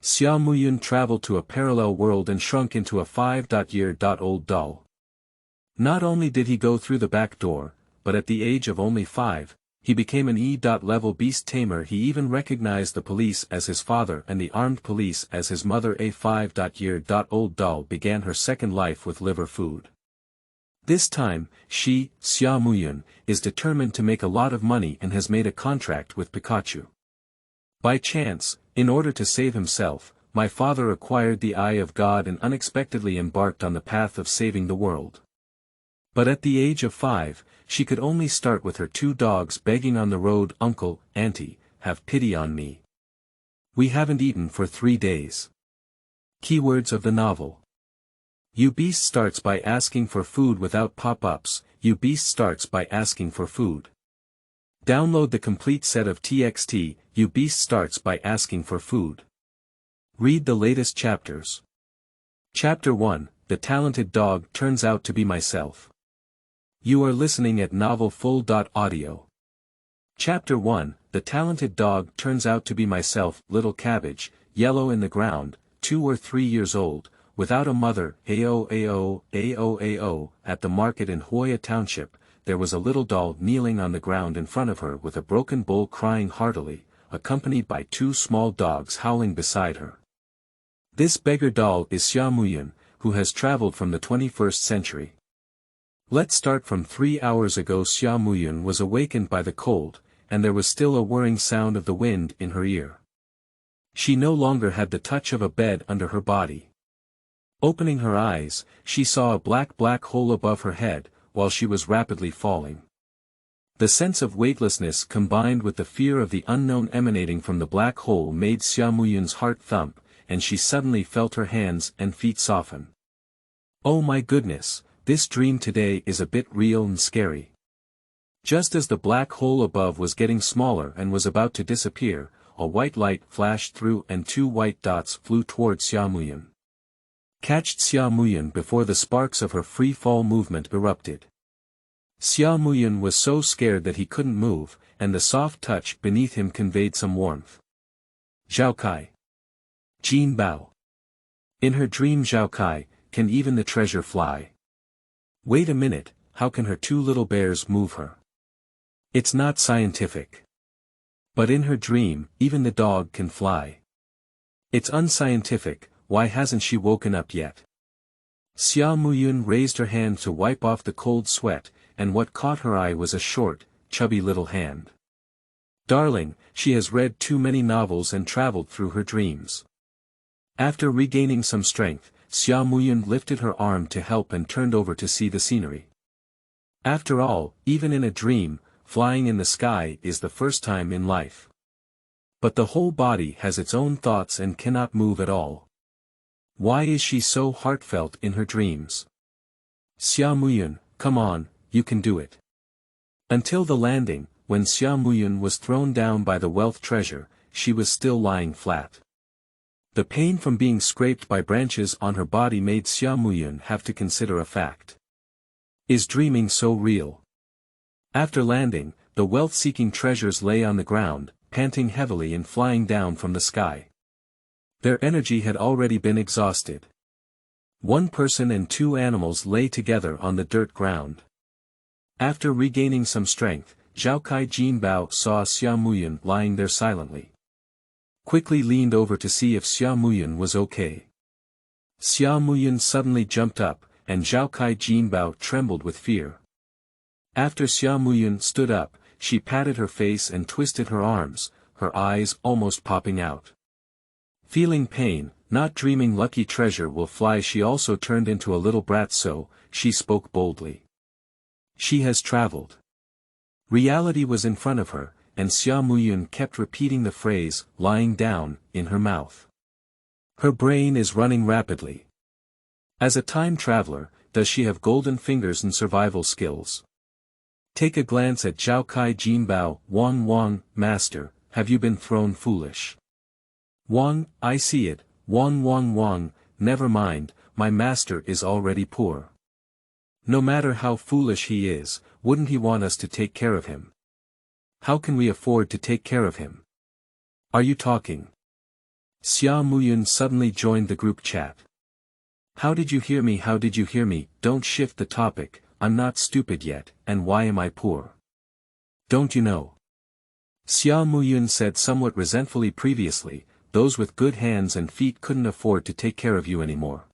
Xia Muyun traveled to a parallel world and shrunk into a 5-year-old doll. Not only did he go through the back door, but at the age of only 5, he became an E-level beast tamer. He even recognized the police as his father and the armed police as his mother. A 5-year-old doll began her second life with liver food. This time, she, Xia Muyun, is determined to make a lot of money and has made a contract with Pikachu. By chance, in order to save himself, my father acquired the Eye of God and unexpectedly embarked on the path of saving the world. But at the age of 5, she could only start with her 2 dogs begging on the road. Uncle, Auntie, have pity on me. We haven't eaten for 3 days. Keywords of the novel. You Beast starts by asking for food without pop-ups. You Beast starts by asking for food. Download the complete set of TXT. You Beast starts by asking for food. Read the latest chapters. Chapter 1, The Talented Dog Turns Out to Be Myself. You are listening at novelfull.audio. Chapter 1, The Talented Dog Turns Out to Be Myself. Little cabbage, yellow in the ground, 2 or 3 years old, without a mother. Ao. At the market in Huoya Township, there was a little doll kneeling on the ground in front of her with a broken bowl crying heartily, accompanied by 2 small dogs howling beside her. This beggar doll is Xia Muyun, who has traveled from the 21st century. Let's start from 3 hours ago. Xia Muyun was awakened by the cold, and there was still a whirring sound of the wind in her ear. She no longer had the touch of a bed under her body. Opening her eyes, she saw a black hole above her head, while she was rapidly falling. The sense of weightlessness combined with the fear of the unknown emanating from the black hole made Xia Muyun's heart thump, and she suddenly felt her hands and feet soften. Oh my goodness, this dream today is a bit real and scary. Just as the black hole above was getting smaller and was about to disappear, a white light flashed through and 2 white dots flew towards Xia Muyun. Catched Xia Muyun before the sparks of her free fall movement erupted. Xia Muyun was so scared that he couldn't move, and the soft touch beneath him conveyed some warmth. Zhao Kai. Jin Bao. In her dream Zhao Kai, can even the treasure fly? Wait a minute, how can her 2 little bears move her? It's not scientific. But in her dream, even the dog can fly. It's unscientific. Why hasn't she woken up yet? Xia Muyun raised her hand to wipe off the cold sweat, and what caught her eye was a short, chubby little hand. Darling, she has read too many novels and traveled through her dreams. After regaining some strength, Xia Muyun lifted her arm to help and turned over to see the scenery. After all, even in a dream, flying in the sky is the first time in life. But the whole body has its own thoughts and cannot move at all. Why is she so heartfelt in her dreams? Xia Muyun, come on, you can do it. Until the landing, when Xia Muyun was thrown down by the wealth treasure, she was still lying flat. The pain from being scraped by branches on her body made Xia Muyun have to consider a fact. Is dreaming so real? After landing, the wealth-seeking treasures lay on the ground, panting heavily and flying down from the sky. Their energy had already been exhausted. 1 person and 2 animals lay together on the dirt ground. After regaining some strength, Zhao Kai Jin Bao saw Xia Muyun lying there silently. Quickly leaned over to see if Xia Muyun was okay. Xia Muyun suddenly jumped up, and Zhao Kai Jin Bao trembled with fear. After Xia Muyun stood up, she patted her face and twisted her arms, her eyes almost popping out. Feeling pain, not dreaming lucky treasure will fly, she also turned into a little brat, so she spoke boldly. She has traveled. Reality was in front of her, and Xia Muyun kept repeating the phrase, lying down, in her mouth. Her brain is running rapidly. As a time traveler, does she have golden fingers and survival skills? Take a glance at Zhao Kai Jin Bao. Wang, master, have you been thrown foolish? Wang, I see it. Wang, never mind, my master is already poor. No matter how foolish he is, wouldn't he want us to take care of him? How can we afford to take care of him? Are you talking Xia Muyun suddenly joined the group chat. How did you hear me? How did you hear me? Don't shift the topic, I'm not stupid yet, and why am I poor? Don't you know? Xia Muyun said somewhat resentfully previously, those with good hands and feet couldn't afford to take care of you anymore.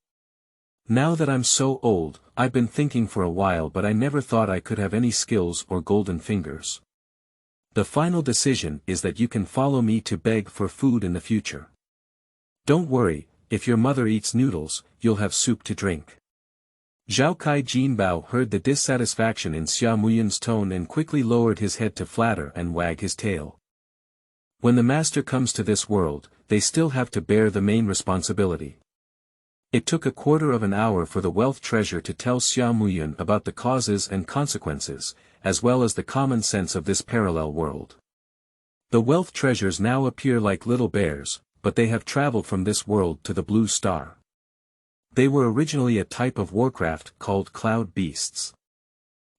Now that I'm so old, I've been thinking for a while but I never thought I could have any skills or golden fingers. The final decision is that you can follow me to beg for food in the future. Don't worry, if your mother eats noodles, you'll have soup to drink. Zhao Kai Jinbao heard the dissatisfaction in Xia Muyun's tone and quickly lowered his head to flatter and wag his tail. When the master comes to this world, they still have to bear the main responsibility. It took a quarter of an hour for the wealth treasure to tell Xia Muyun about the causes and consequences, as well as the common sense of this parallel world. The wealth treasures now appear like little bears, but they have traveled from this world to the blue star. They were originally a type of warcraft called cloud beasts.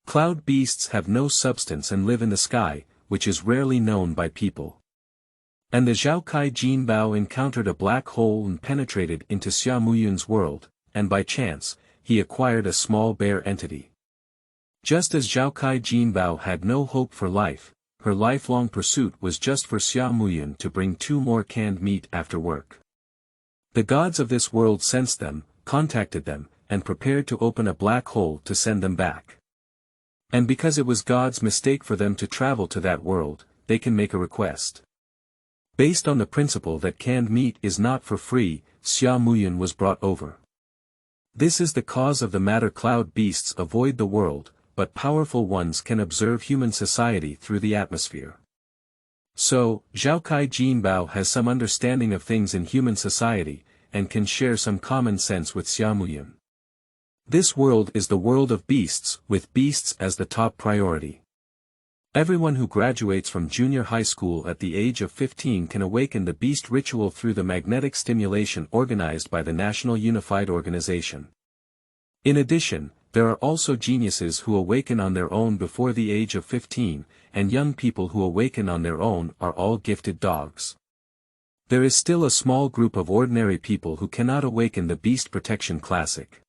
Cloud beasts have no substance and live in the sky, which is rarely known by people. And the Zhao Kai Jinbao encountered a black hole and penetrated into Xia Muyun's world, and by chance, he acquired a small bear entity. Just as Zhao Kai Jinbao had no hope for life, her lifelong pursuit was just for Xia Muyun to bring 2 more canned meat after work. The gods of this world sensed them, contacted them, and prepared to open a black hole to send them back. And because it was God's mistake for them to travel to that world, they can make a request. Based on the principle that canned meat is not for free, Xia Muyun was brought over. This is the cause of the matter. Cloud beasts avoid the world, but powerful ones can observe human society through the atmosphere. So, Zhao Kai Jinbao has some understanding of things in human society, and can share some common sense with Xia Muyun. This world is the world of beasts, with beasts as the top priority. Everyone who graduates from junior high school at the age of 15 can awaken the beast ritual through the magnetic stimulation organized by the National Unified Organization. In addition, there are also geniuses who awaken on their own before the age of 15, and young people who awaken on their own are all gifted dogs. There is still a small group of ordinary people who cannot awaken the Beast Protection Classic.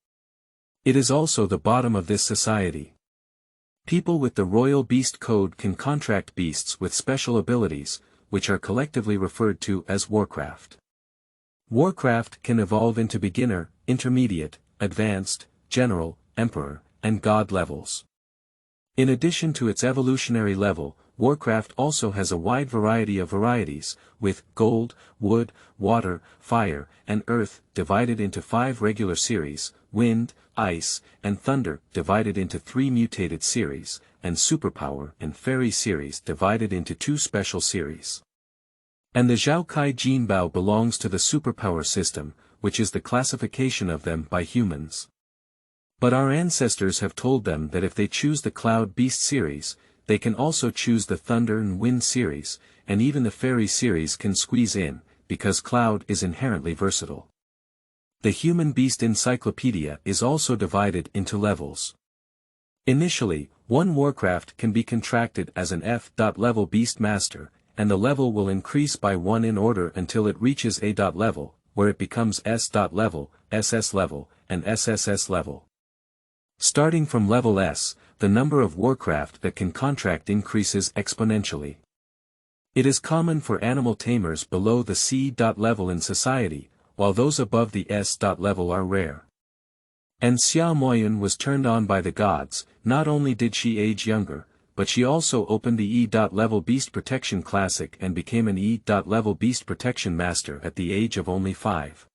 It is also the bottom of this society. People with the Royal Beast Code can contract beasts with special abilities, which are collectively referred to as Warcraft. Warcraft can evolve into beginner, intermediate, advanced, general, emperor, and god levels. In addition to its evolutionary level, Warcraft also has a wide variety of varieties, with gold, wood, water, fire, and earth divided into 5 regular series, wind, ice, and thunder divided into 3 mutated series, and superpower and fairy series divided into 2 special series. And the Zhao Kai Jinbao belongs to the superpower system, which is the classification of them by humans. But our ancestors have told them that if they choose the Cloud Beast series, they can also choose the Thunder and Wind series, and even the Fairy series can squeeze in, because Cloud is inherently versatile. The Human Beast Encyclopedia is also divided into levels. Initially, one Warcraft can be contracted as an F.level Beast Master, and the level will increase by 1 in order until it reaches A. level, where it becomes S.level, SS level, and SSS level. Starting from level S, the number of Warcraft that can contract increases exponentially. It is common for animal tamers below the C. level in society, while those above the S. level are rare. And Xia Muyun was turned on by the gods. Not only did she age younger, but she also opened the E. level Beast Protection Classic and became an E. level Beast Protection Master at the age of only 5.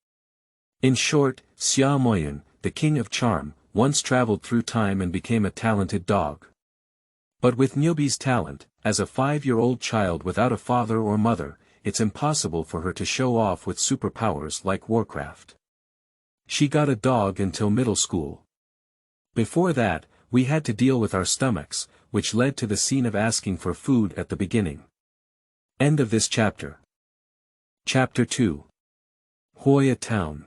In short, Xia Muyun, the King of Charm, once traveled through time and became a talented dog. But with Nyobi's talent, as a 5-year-old child without a father or mother, it's impossible for her to show off with superpowers like Warcraft. She got a dog until middle school. Before that, we had to deal with our stomachs, which led to the scene of asking for food at the beginning. End of this chapter. Chapter 2. Huoya Town.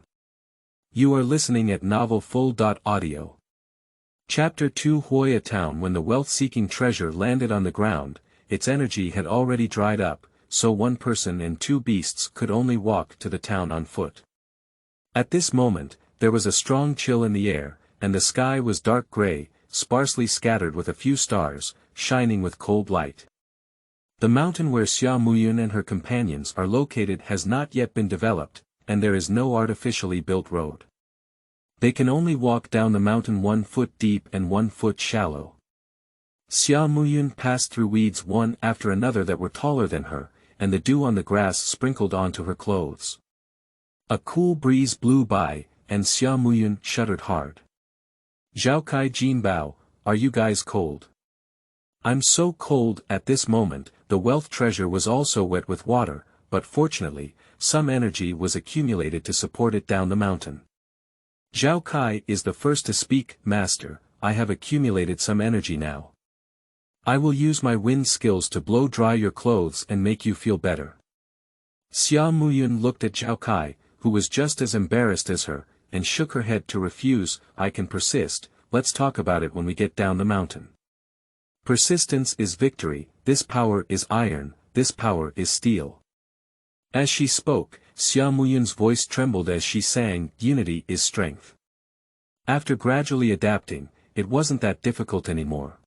You are listening at novelfull.audio. Chapter 2. Huoya Town. When the wealth-seeking treasure landed on the ground, its energy had already dried up, so one person and two beasts could only walk to the town on foot. At this moment, there was a strong chill in the air, and the sky was dark gray, sparsely scattered with a few stars, shining with cold light. The mountain where Xia Muyun and her companions are located has not yet been developed, and there is no artificially built road. They can only walk down the mountain 1 foot deep and 1 foot shallow. Xia Muyun passed through weeds one after another that were taller than her, and the dew on the grass sprinkled onto her clothes. A cool breeze blew by, and Xia Muyun shuddered hard. "Zhao Kai Jinbao, are you guys cold?" "I'm so cold." At this moment, the wealth treasure was also wet with water, but fortunately, some energy was accumulated to support it down the mountain. Zhao Kai is the first to speak. "Master, I have accumulated some energy now. I will use my wind skills to blow dry your clothes and make you feel better." Xia Muyun looked at Zhao Kai, who was just as embarrassed as her, and shook her head to refuse. "I can persist, let's talk about it when we get down the mountain." Persistence is victory, this power is iron, this power is steel. As she spoke, Xia Muyun's voice trembled as she sang, "Unity is strength." After gradually adapting, it wasn't that difficult anymore.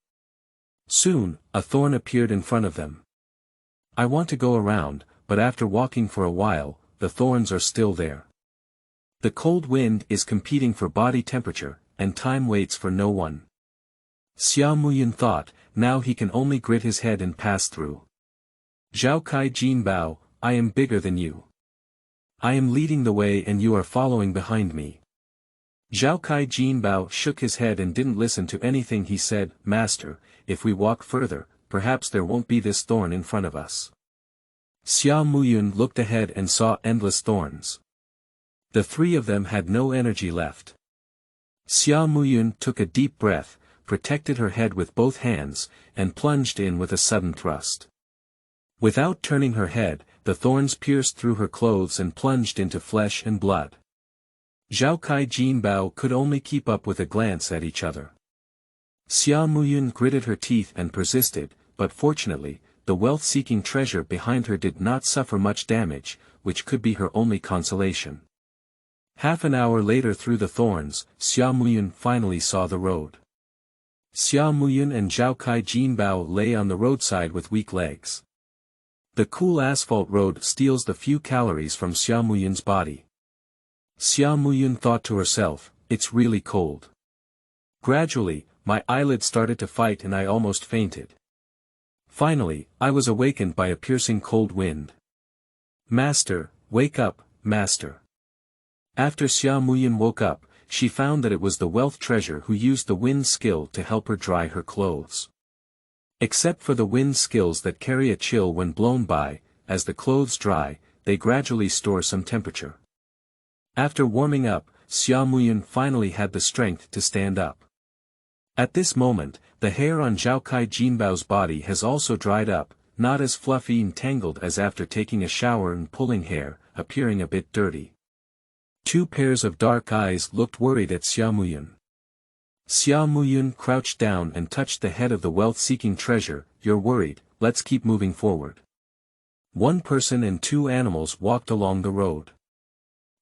Soon, a thorn appeared in front of them. "I want to go around, but after walking for a while, the thorns are still there. The cold wind is competing for body temperature, and time waits for no one." Xia Muyun thought, now he can only grit his head and pass through. "Zhao Kai Jinbao, I am bigger than you. I am leading the way and you are following behind me." Zhao Kai Jinbao shook his head and didn't listen to anything he said. "Master, if we walk further, perhaps there won't be this thorn in front of us." Xia Muyun looked ahead and saw endless thorns. The three of them had no energy left. Xia Muyun took a deep breath, protected her head with both hands, and plunged in with a sudden thrust. Without turning her head, the thorns pierced through her clothes and plunged into flesh and blood. Zhao Kai Jinbao could only keep up with a glance at each other. Xia Muyun gritted her teeth and persisted, but fortunately, the wealth-seeking treasure behind her did not suffer much damage, which could be her only consolation. Half an hour later through the thorns, Xia Muyun finally saw the road. Xia Muyun and Zhao Kai Jinbao lay on the roadside with weak legs. The cool asphalt road steals the few calories from Xia Muyun's body. Xia Muyun thought to herself, "It's really cold." Gradually, my eyelids started to fight and I almost fainted. Finally, I was awakened by a piercing cold wind. "Master, wake up, master." After Xia Muyun woke up, she found that it was the wealth treasure who used the wind skill to help her dry her clothes. Except for the wind skills that carry a chill when blown by, as the clothes dry, they gradually store some temperature. After warming up, Xia Muyun finally had the strength to stand up. At this moment, the hair on Zhao Kai Jinbao's body has also dried up, not as fluffy and tangled as after taking a shower and pulling hair, appearing a bit dirty. Two pairs of dark eyes looked worried at Xia Muyun. Xia Muyun crouched down and touched the head of the wealth-seeking treasure. "You're worried, let's keep moving forward." One person and two animals walked along the road.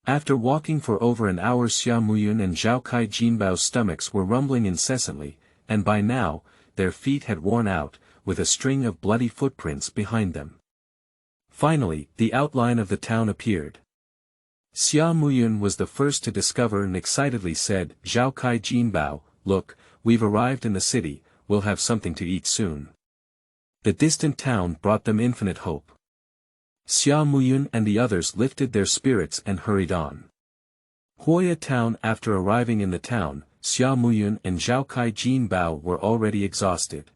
After walking for over an hour, Xia Muyun and Zhao Kai Jinbao's stomachs were rumbling incessantly, and by now, their feet had worn out, with a string of bloody footprints behind them. Finally, the outline of the town appeared. Xia Muyun was the first to discover and excitedly said, "Zhao Kai Jinbao, look, we've arrived in the city, we'll have something to eat soon." The distant town brought them infinite hope. Xia Muyun and the others lifted their spirits and hurried on. Huoya town. After arriving in the town, Xia Muyun and Zhao Kai Jinbao were already exhausted.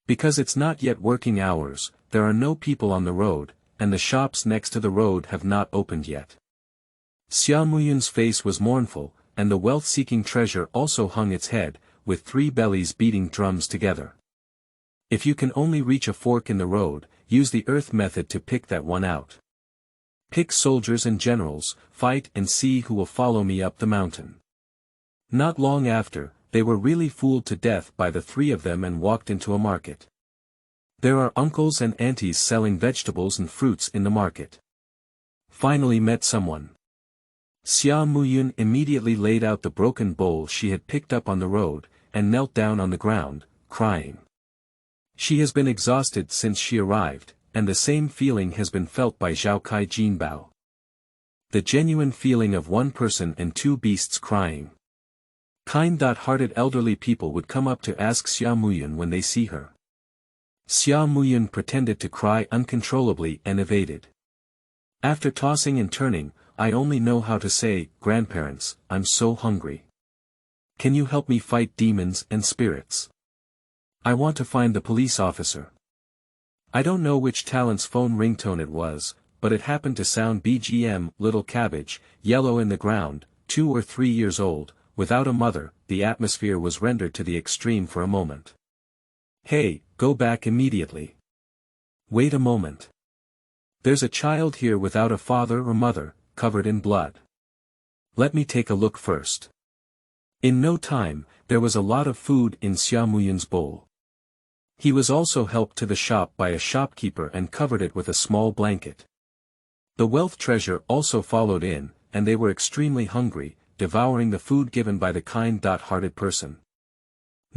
Because it's not yet working hours, there are no people on the road, and the shops next to the road have not opened yet. Xia Muyun's face was mournful, and the wealth-seeking treasure also hung its head, with three bellies beating drums together. If you can only reach a fork in the road, use the earth method to pick that one out. Pick soldiers and generals, fight and see who will follow me up the mountain. Not long after, they were really fooled to death by the three of them and walked into a market. There are uncles and aunties selling vegetables and fruits in the market. Finally met someone. Xia Muyun immediately laid out the broken bowl she had picked up on the road, and knelt down on the ground, crying. She has been exhausted since she arrived, and the same feeling has been felt by Zhou Kai Jinbao. The genuine feeling of one person and two beasts crying. Kind-hearted elderly people would come up to ask Xia Muyun when they see her. Xia Muyun pretended to cry uncontrollably and evaded. After tossing and turning, I only know how to say, "Grandparents, I'm so hungry. Can you help me fight demons and spirits? I want to find the police officer." I don't know which talent's phone ringtone it was, but it happened to sound BGM, Little Cabbage, Yellow in the Ground, 2 or 3 years old, without a mother. The atmosphere was rendered to the extreme for a moment. Hey, go back immediately. Wait a moment. There's a child here without a father or mother, covered in blood. Let me take a look first. In no time, there was a lot of food in Xia Muyun's bowl. He was also helped to the shop by a shopkeeper and covered it with a small blanket. The wealth treasure also followed in, and they were extremely hungry, devouring the food given by the kind-hearted person.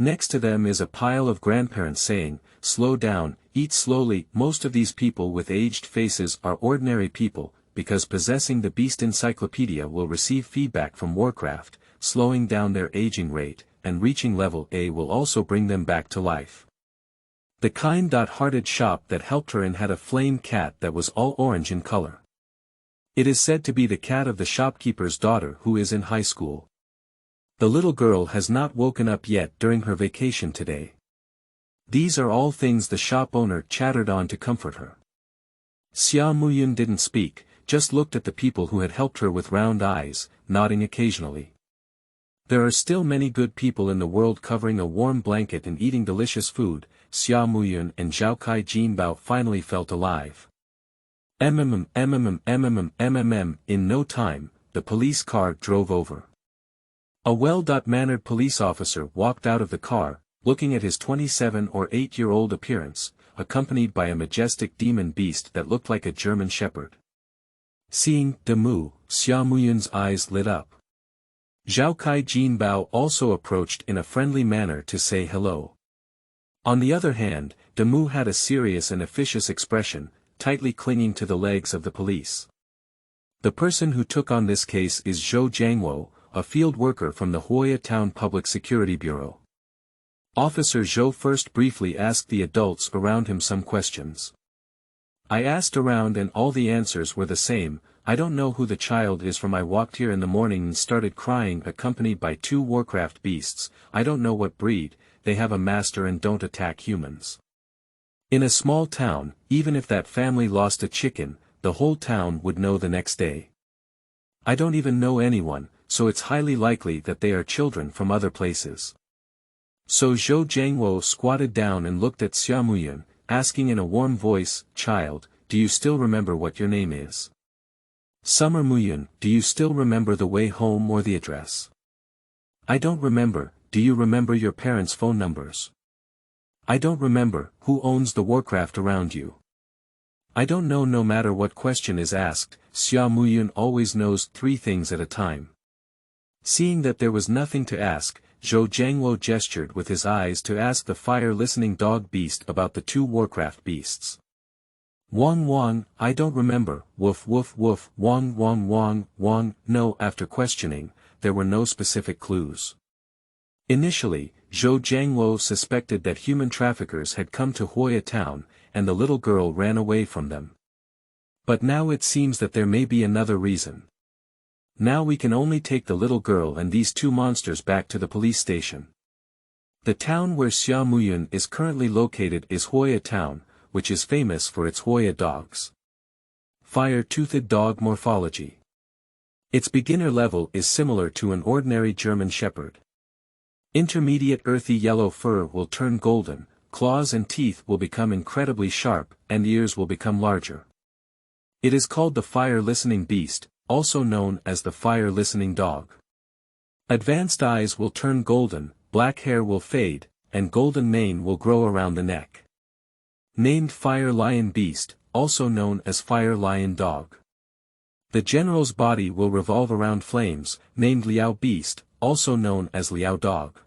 Next to them is a pile of grandparents saying, "Slow down, eat slowly." Most of these people with aged faces are ordinary people, because possessing the Beast Encyclopedia will receive feedback from Warcraft, slowing down their aging rate, and reaching level A will also bring them back to life. The kind-hearted shop that helped her in had a flame cat that was all orange in color. It is said to be the cat of the shopkeeper's daughter who is in high school. The little girl has not woken up yet during her vacation today. These are all things the shop owner chattered on to comfort her. Xia Muyun didn't speak, just looked at the people who had helped her with round eyes, nodding occasionally. There are still many good people in the world covering a warm blanket and eating delicious food. Xia Muyun and Zhou Kai Jinbao finally felt alive. In no time, the police car drove over. A well-mannered police officer walked out of the car, looking at his 27 or 8-year-old appearance, accompanied by a majestic demon beast that looked like a German shepherd. Seeing Demu, Xia Muyun's eyes lit up. Zhou Kai Jinbao also approached in a friendly manner to say hello. On the other hand, Demu had a serious and officious expression, tightly clinging to the legs of the police. The person who took on this case is Zhou Jiangwo, a field worker from the Huoya Town Public Security Bureau. Officer Zhou first briefly asked the adults around him some questions. I asked around and all the answers were the same. I don't know who the child is from. I walked here in the morning and started crying accompanied by 2 Warcraft beasts. I don't know what breed, they have a master and don't attack humans. In a small town, even if that family lost a chicken, the whole town would know the next day. I don't even know anyone, so it's highly likely that they are children from other places. So Zhou Jiangwo squatted down and looked at Xia Muyun, asking in a warm voice, "Child, do you still remember what your name is? Summer Muyun, do you still remember the way home or the address?" "I don't remember." "Do you remember your parents' phone numbers?" "I don't remember." "Who owns the Warcraft around you?" "I don't know." No matter what question is asked, Xia Muyun always knows 3 things at a time. Seeing that there was nothing to ask, Zhou Jiangwo gestured with his eyes to ask the fire-listening dog beast about the 2 Warcraft beasts. "Wong Wong, I don't remember." "Woof woof woof." "Wong Wong Wong Wong." No. After questioning, there were no specific clues. Initially, Zhou Jiangwo suspected that human traffickers had come to Huoya town, and the little girl ran away from them. But now it seems that there may be another reason. Now we can only take the little girl and these 2 monsters back to the police station. The town where Xia Muyun is currently located is Huoya town, which is famous for its Huoya dogs. Fire-toothed dog morphology. Its beginner level is similar to an ordinary German shepherd. Intermediate earthy yellow fur will turn golden, claws and teeth will become incredibly sharp, and ears will become larger. It is called the fire-listening beast, also known as the fire-listening dog. Advanced eyes will turn golden, black hair will fade, and golden mane will grow around the neck. Named Fire Lion Beast, also known as Fire Lion Dog. The general's body will revolve around flames, named Liao Beast, also known as Liao Dog.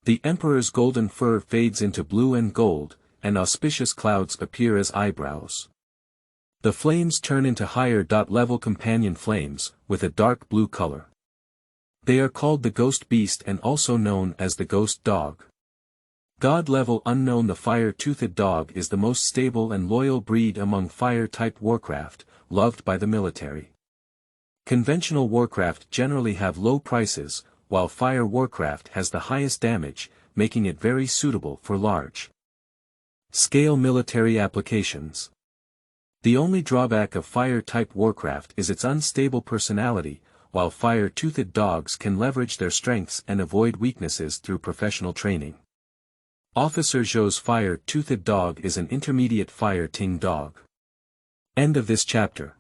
The emperor's golden fur fades into blue and gold, and auspicious clouds appear as eyebrows. The flames turn into higher-level companion flames, with a dark blue color. They are called the Ghost Beast and also known as the Ghost Dog. God level unknown. The fire-toothed dog is the most stable and loyal breed among fire-type warcraft, loved by the military. Conventional warcraft generally have low prices, while fire warcraft has the highest damage, making it very suitable for large-scale military applications. The only drawback of fire-type warcraft is its unstable personality, while fire-toothed dogs can leverage their strengths and avoid weaknesses through professional training. Officer Zhou's fire-toothed dog is an intermediate fire-ting dog. End of this chapter.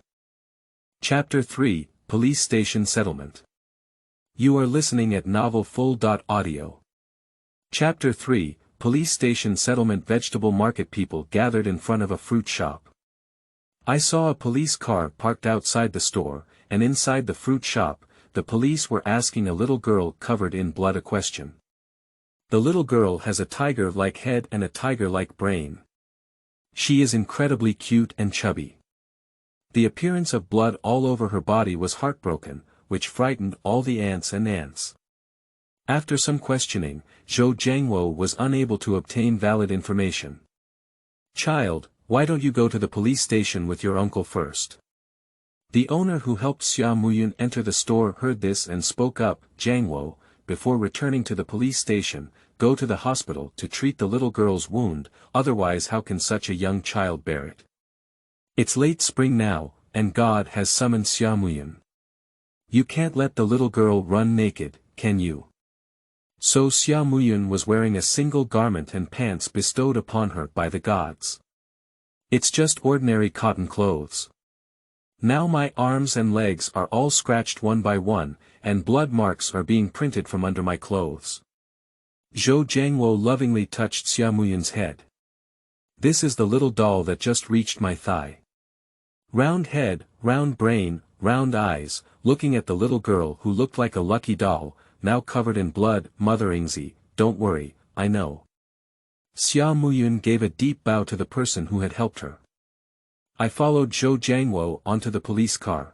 Chapter 3, Police Station Settlement. You are listening at novelfull.audio. Chapter 3, Police Station Settlement. Vegetable market. People gathered in front of a fruit shop. I saw a police car parked outside the store, and inside the fruit shop, the police were asking a little girl covered in blood a question. The little girl has a tiger-like head and a tiger-like brain. She is incredibly cute and chubby. The appearance of blood all over her body was heartbroken, which frightened all the ants and ants. After some questioning, Zhou Jiangwo was unable to obtain valid information. Child, why don't you go to the police station with your uncle first? The owner who helped Xia Muyun enter the store heard this and spoke up. Jiangwo, before returning to the police station, go to the hospital to treat the little girl's wound, otherwise how can such a young child bear it? It's late spring now, and God has summoned Xia Muyun. You can't let the little girl run naked, can you? So Xia Muyun was wearing a single garment and pants bestowed upon her by the gods. It's just ordinary cotton clothes. Now my arms and legs are all scratched one by one, and blood marks are being printed from under my clothes. Zhou Jiangwo lovingly touched Xia Muyun's head. This is the little doll that just reached my thigh. Round head, round brain, round eyes, looking at the little girl who looked like a lucky doll, now covered in blood. Mother Ingzi, don't worry, I know. Xia Muyun gave a deep bow to the person who had helped her. I followed Zhou Jiangwo onto the police car.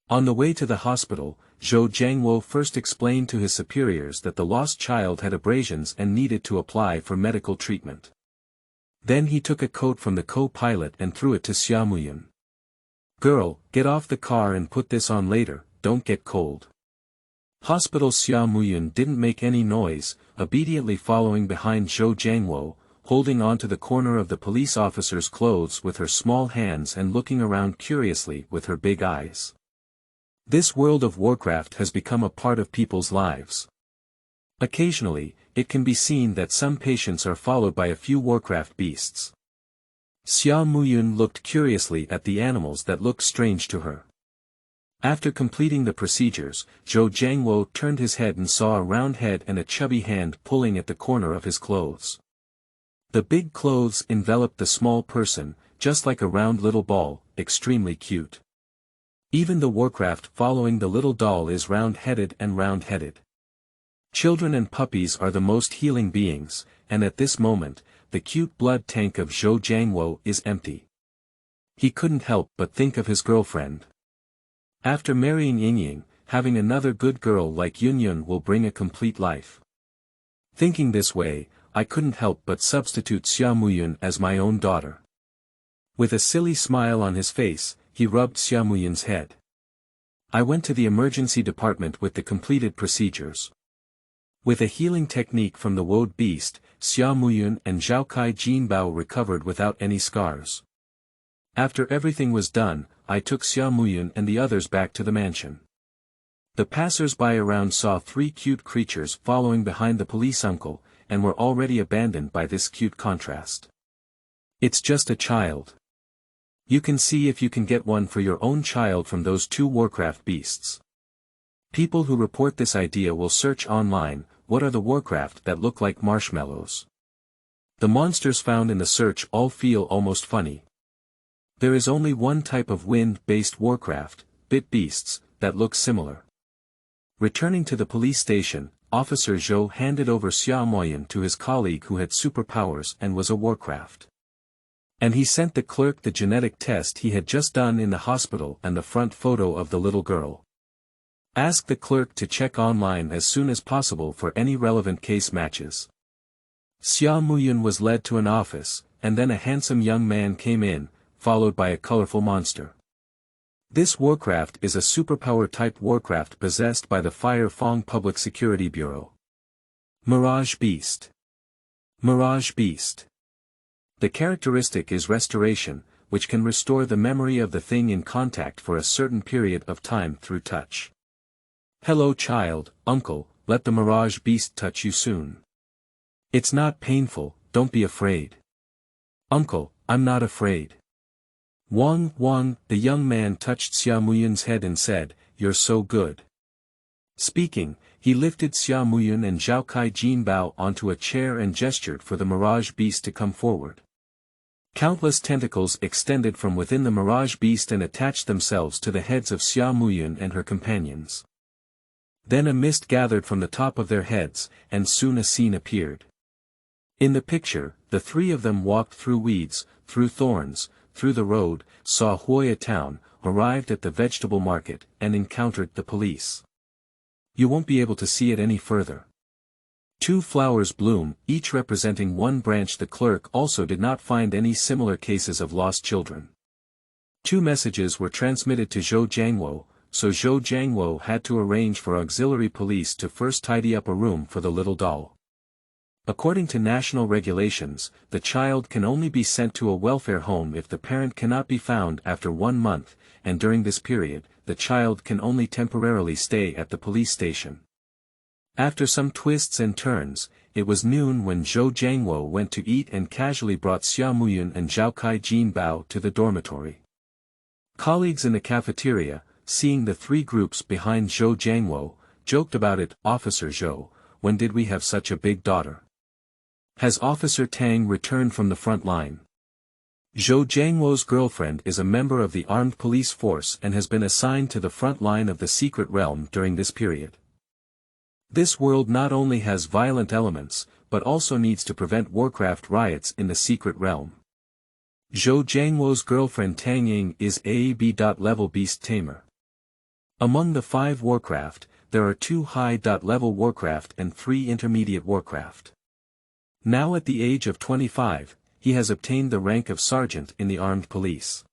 On the way to the hospital, Zhou Jiangwo first explained to his superiors that the lost child had abrasions and needed to apply for medical treatment. Then he took a coat from the co-pilot and threw it to Xia Muyun. Girl, get off the car and put this on later, don't get cold. Hospital. Xia Muyun didn't make any noise, obediently following behind Zhou Jiangwo, holding on to the corner of the police officer's clothes with her small hands and looking around curiously with her big eyes. This world of Warcraft has become a part of people's lives. Occasionally, it can be seen that some patients are followed by a few Warcraft beasts. Xia Muyun looked curiously at the animals that looked strange to her. After completing the procedures, Zhou Jiangwo turned his head and saw a round head and a chubby hand pulling at the corner of his clothes. The big clothes enveloped the small person, just like a round little ball, extremely cute. Even the Warcraft following the little doll is round-headed and round-headed. Children and puppies are the most healing beings, and at this moment, the cute blood tank of Zhou Jiangwo is empty. He couldn't help but think of his girlfriend. After marrying Yingying, having another good girl like Yunyun will bring a complete life. Thinking this way, I couldn't help but substitute Xia Muyun as my own daughter. With a silly smile on his face, he rubbed Xia Muyun's head. I went to the emergency department with the completed procedures. With a healing technique from the woad beast, Xia Muyun and Zhaokai Jinbao recovered without any scars. After everything was done, I took Xia Muyun and the others back to the mansion. The passers-by around saw 3 cute creatures following behind the police uncle, and were already abandoned by this cute contrast. It's just a child. You can see if you can get one for your own child from those 2 Warcraft beasts. People who report this idea will search online, what are the Warcraft that look like marshmallows? The monsters found in the search all feel almost funny. There is only one type of wind-based warcraft, bit beasts, that looks similar. Returning to the police station, Officer Zhou handed over Xia Muyun to his colleague who had superpowers and was a warcraft. And he sent the clerk the genetic test he had just done in the hospital and the front photo of the little girl. Ask the clerk to check online as soon as possible for any relevant case matches. Xia Muyun was led to an office, and then a handsome young man came in, followed by a colorful monster. This warcraft is a superpower-type warcraft possessed by the Fire Fong Public Security Bureau. Mirage Beast. Mirage Beast. The characteristic is restoration, which can restore the memory of the thing in contact for a certain period of time through touch. Hello child, uncle, let the Mirage Beast touch you soon. It's not painful, don't be afraid. Uncle, I'm not afraid. Wang, the young man touched Xia Muyun's head and said, you're so good. Speaking, he lifted Xia Muyun and Zhao Kai Jinbao onto a chair and gestured for the Mirage Beast to come forward. Countless tentacles extended from within the Mirage Beast and attached themselves to the heads of Xia Muyun and her companions. Then a mist gathered from the top of their heads, and soon a scene appeared. In the picture, the three of them walked through weeds, through thorns, through the road, saw Huoya town, arrived at the vegetable market, and encountered the police. You won't be able to see it any further. 2 flowers bloom, each representing one branch. The clerk also did not find any similar cases of lost children. 2 messages were transmitted to Zhou Jiangwo, so Zhou Jiangwo had to arrange for auxiliary police to first tidy up a room for the little doll. According to national regulations, the child can only be sent to a welfare home if the parent cannot be found after 1 month, and during this period, the child can only temporarily stay at the police station. After some twists and turns, it was noon when Zhou Jiangwo went to eat and casually brought Xia Muyun and Zhao Kai Jinbao to the dormitory. Colleagues in the cafeteria, seeing the 3 groups behind Zhou Jiangwo, joked about it. Officer Zhou, when did we have such a big daughter? Has Officer Tang returned from the front line? Zhou Jiangwo's girlfriend is a member of the armed police force and has been assigned to the front line of the secret realm during this period. This world not only has violent elements, but also needs to prevent warcraft riots in the secret realm. Zhou Jiangwo's girlfriend Tang Ying is AAB.level beast tamer. Among the 5 warcraft, there are 2 high.level warcraft and 3 intermediate warcraft. Now at the age of 25, he has obtained the rank of sergeant in the armed police.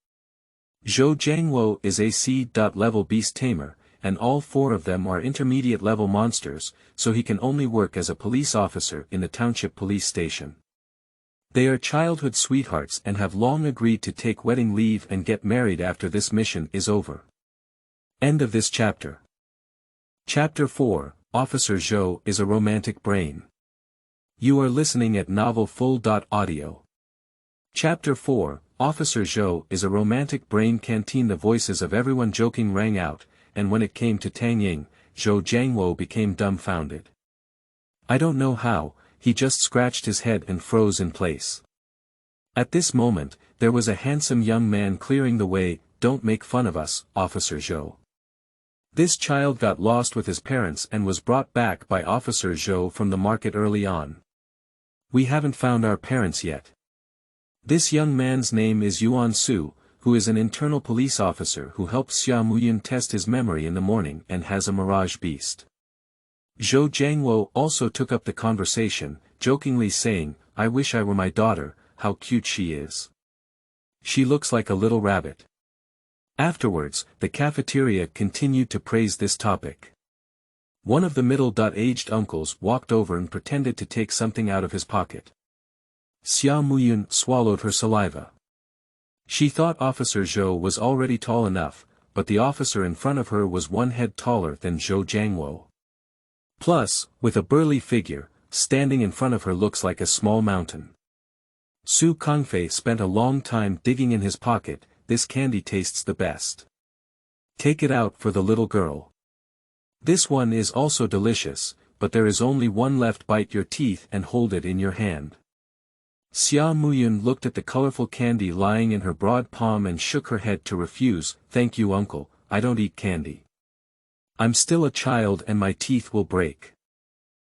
Zhou Jiangwo is a C.level beast tamer, and all 4 of them are intermediate level monsters, so he can only work as a police officer in the township police station. They are childhood sweethearts and have long agreed to take wedding leave and get married after this mission is over. End of this chapter. Chapter 4, Officer Zhou is a romantic brain. You are listening at Novel Full.audio. Chapter 4, Officer Zhou is a romantic brain canteen. The voices of everyone joking rang out, and when it came to Tang Ying, Zhou Jiangwo became dumbfounded. I don't know how, he just scratched his head and froze in place. At this moment, there was a handsome young man clearing the way. Don't make fun of us, Officer Zhou. This child got lost with his parents and was brought back by Officer Zhou from the market early on. We haven't found our parents yet. This young man's name is Yuan Su, who is an internal police officer who helped Xia Muyun test his memory in the morning and has a Mirage Beast. Zhou Jiangwo also took up the conversation, jokingly saying, I wish I were my daughter, how cute she is. She looks like a little rabbit. Afterwards, the cafeteria continued to praise this topic. One of the middle-aged uncles walked over and pretended to take something out of his pocket. Xia Muyun swallowed her saliva. She thought Officer Zhou was already tall enough, but the officer in front of her was 1 head taller than Zhou Jiangwo. Plus, with a burly figure, standing in front of her looks like a small mountain. Su Kangfei spent a long time digging in his pocket. This candy tastes the best. Take it out for the little girl. This one is also delicious, but there is only one left. Bite your teeth and hold it in your hand. Xia Muyun looked at the colorful candy lying in her broad palm and shook her head to refuse. Thank you uncle, I don't eat candy. I'm still a child and my teeth will break.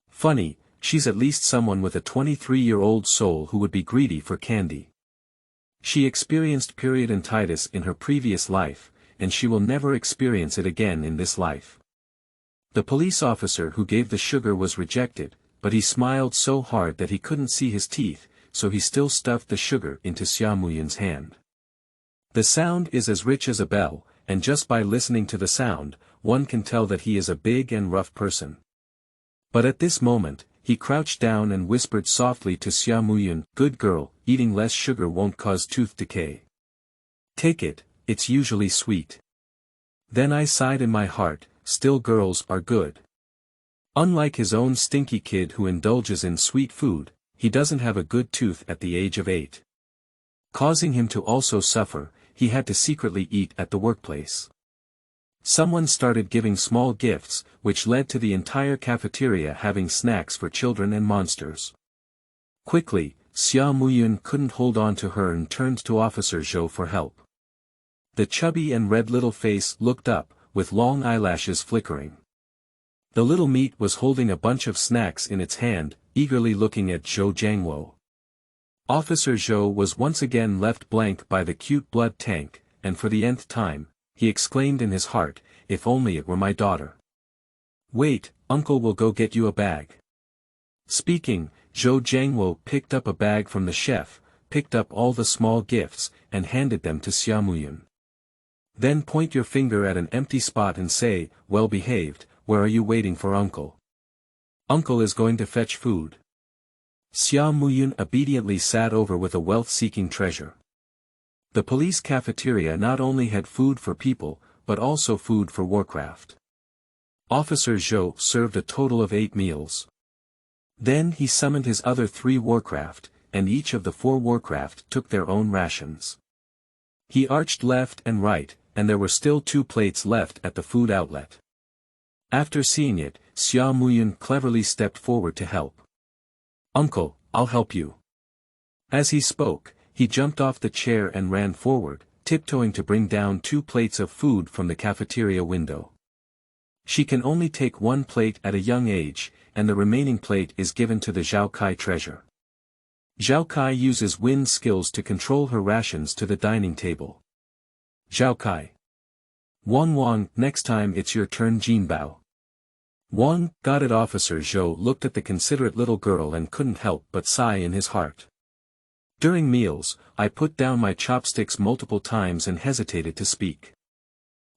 Funny, she's at least someone with a 23-year-old soul who would be greedy for candy. She experienced periodontitis in her previous life, and she will never experience it again in this life. The police officer who gave the sugar was rejected, but he smiled so hard that he couldn't see his teeth, so he still stuffed the sugar into Xia Muyun's hand. The sound is as rich as a bell, and just by listening to the sound, one can tell that he is a big and rough person. But at this moment, he crouched down and whispered softly to Xia Muyun, "Good girl, eating less sugar won't cause tooth decay. Take it, it's usually sweet." Then I sighed in my heart, still girls are good. Unlike his own stinky kid who indulges in sweet food, he doesn't have a good tooth at the age of 8. Causing him to also suffer, he had to secretly eat at the workplace. Someone started giving small gifts, which led to the entire cafeteria having snacks for children and monsters. Quickly, Xia Muyun couldn't hold on to her and turned to Officer Zhou for help. The chubby and red little face looked up, with long eyelashes flickering. The little meat was holding a bunch of snacks in its hand, eagerly looking at Zhou Jiangwo. Officer Zhou was once again left blank by the cute blood tank, and for the nth time, he exclaimed in his heart, if only it were my daughter. Wait, uncle will go get you a bag. Speaking, Zhou Jiangwo picked up a bag from the chef, picked up all the small gifts, and handed them to Xia Muyun. Then point your finger at an empty spot and say, well behaved, where are you waiting for uncle? Uncle is going to fetch food. Xia Muyun obediently sat over with a wealth-seeking treasure. The police cafeteria not only had food for people, but also food for Warcraft. Officer Zhou served a total of 8 meals. Then he summoned his other 3 Warcraft, and each of the 4 Warcraft took their own rations. He arched left and right, and there were still 2 plates left at the food outlet. After seeing it, Xia Muyun cleverly stepped forward to help. Uncle, I'll help you. As he spoke, he jumped off the chair and ran forward, tiptoeing to bring down 2 plates of food from the cafeteria window. She can only take 1 plate at a young age, and the remaining plate is given to the Zhao Kai treasure. Zhao Kai uses wind skills to control her rations to the dining table. Zhao Kai. Wang, next time it's your turn Jinbao. Wang, got it. Officer Zhou looked at the considerate little girl and couldn't help but sigh in his heart. During meals, I put down my chopsticks multiple times and hesitated to speak.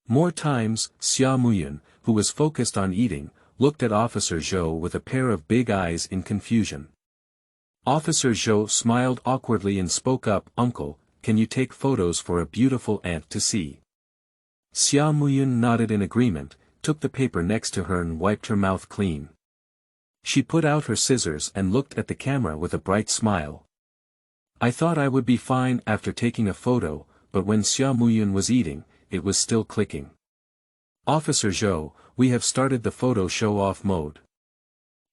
More times, Xia Muyun, who was focused on eating, looked at Officer Zhou with a pair of big eyes in confusion. Officer Zhou smiled awkwardly and spoke up, Uncle, can you take photos for a beautiful aunt to see? Xia Muyun nodded in agreement, took the paper next to her and wiped her mouth clean. She put out her scissors and looked at the camera with a bright smile. I thought I would be fine after taking a photo, but when Xia Muyun was eating, it was still clicking. Officer Zhou, we have started the photo show-off mode.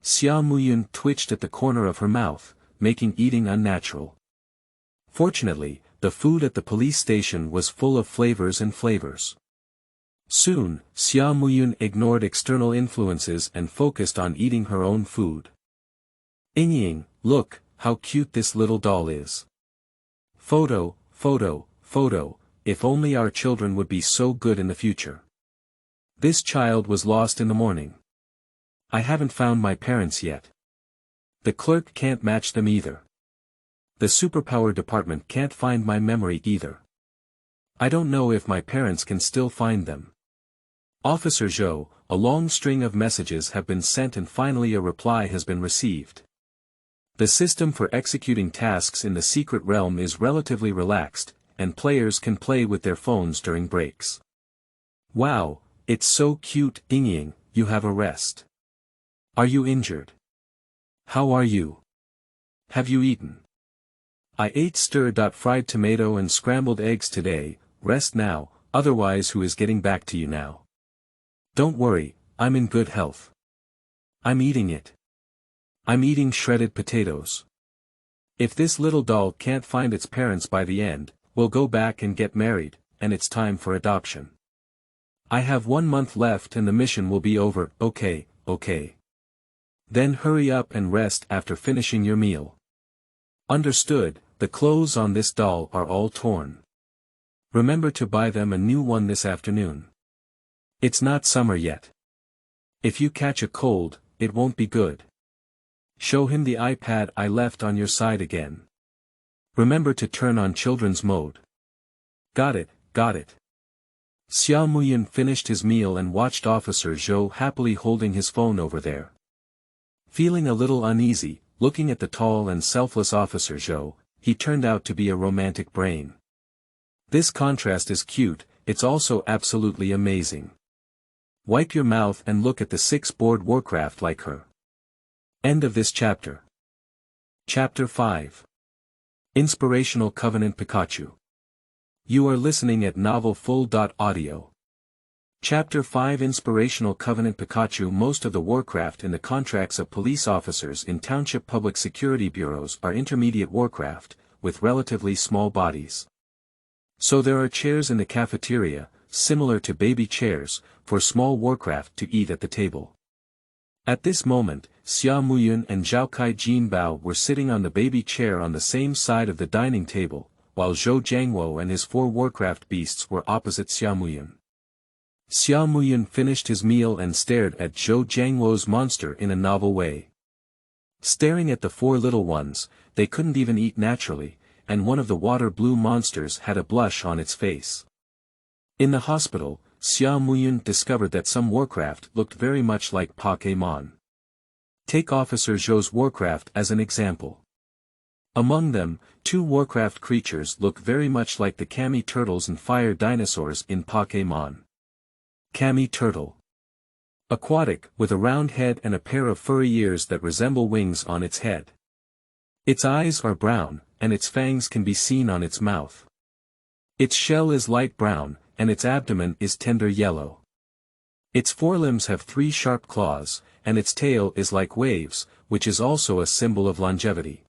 Xia Muyun twitched at the corner of her mouth, making eating unnatural. Fortunately, the food at the police station was full of flavors and flavors. Soon, Xia Muyun ignored external influences and focused on eating her own food. Ying, look, how cute this little doll is. Photo, if only our children would be so good in the future. This child was lost in the morning. I haven't found my parents yet. The clerk can't match them either. The superpower department can't find my memory either. I don't know if my parents can still find them. Officer Zhou, a long string of messages have been sent and finally a reply has been received. The system for executing tasks in the secret realm is relatively relaxed, and players can play with their phones during breaks. Wow, it's so cute. Ying, you have a rest. Are you injured? How are you? Have you eaten? I ate stir-fried tomato and scrambled eggs today. Rest now, otherwise who is getting back to you now? Don't worry, I'm in good health. I'm eating it. I'm eating shredded potatoes. If this little doll can't find its parents by the end, we'll go back and get married, and it's time for adoption. I have 1 month left and the mission will be over. Okay. Then hurry up and rest after finishing your meal. Understood. The clothes on this doll are all torn. Remember to buy them a new one this afternoon. It's not summer yet. If you catch a cold, it won't be good. Show him the iPad I left on your side again. Remember to turn on children's mode. Got it. Xia Muyun finished his meal and watched Officer Zhou happily holding his phone over there. Feeling a little uneasy, looking at the tall and selfless Officer Zhou, he turned out to be a romantic brain. This contrast is cute, it's also absolutely amazing. Wipe your mouth and look at the 6-board Warcraft like her. End of this chapter. Chapter 5. Inspirational Covenant Pikachu. You are listening at novelfull.audio. Chapter 5 Inspirational Covenant Pikachu. Most of the Warcraft in the contracts of police officers in township public security bureaus are intermediate Warcraft, with relatively small bodies. So there are chairs in the cafeteria, similar to baby chairs, for small Warcraft to eat at the table. At this moment, Xia Muyun and Zhao Jinbao were sitting on the baby chair on the same side of the dining table, while Zhou Jiangwo and his 4 Warcraft beasts were opposite Xia Muyun. Xia Muyun finished his meal and stared at Zhou Jiangwo's monster in a novel way. Staring at the 4 little ones, they couldn't even eat naturally, and one of the water-blue monsters had a blush on its face. In the hospital, Xia Muyun discovered that some Warcraft looked very much like Pokémon. Take Officer Zhou's Warcraft as an example. Among them, 2 Warcraft creatures look very much like the Kami turtles and fire dinosaurs in Pokémon. Kami turtle. Aquatic, with a round head and a pair of furry ears that resemble wings on its head. Its eyes are brown, and its fangs can be seen on its mouth. Its shell is light brown, and its abdomen is tender yellow. Its forelimbs have 3 sharp claws, and its tail is like waves, which is also a symbol of longevity.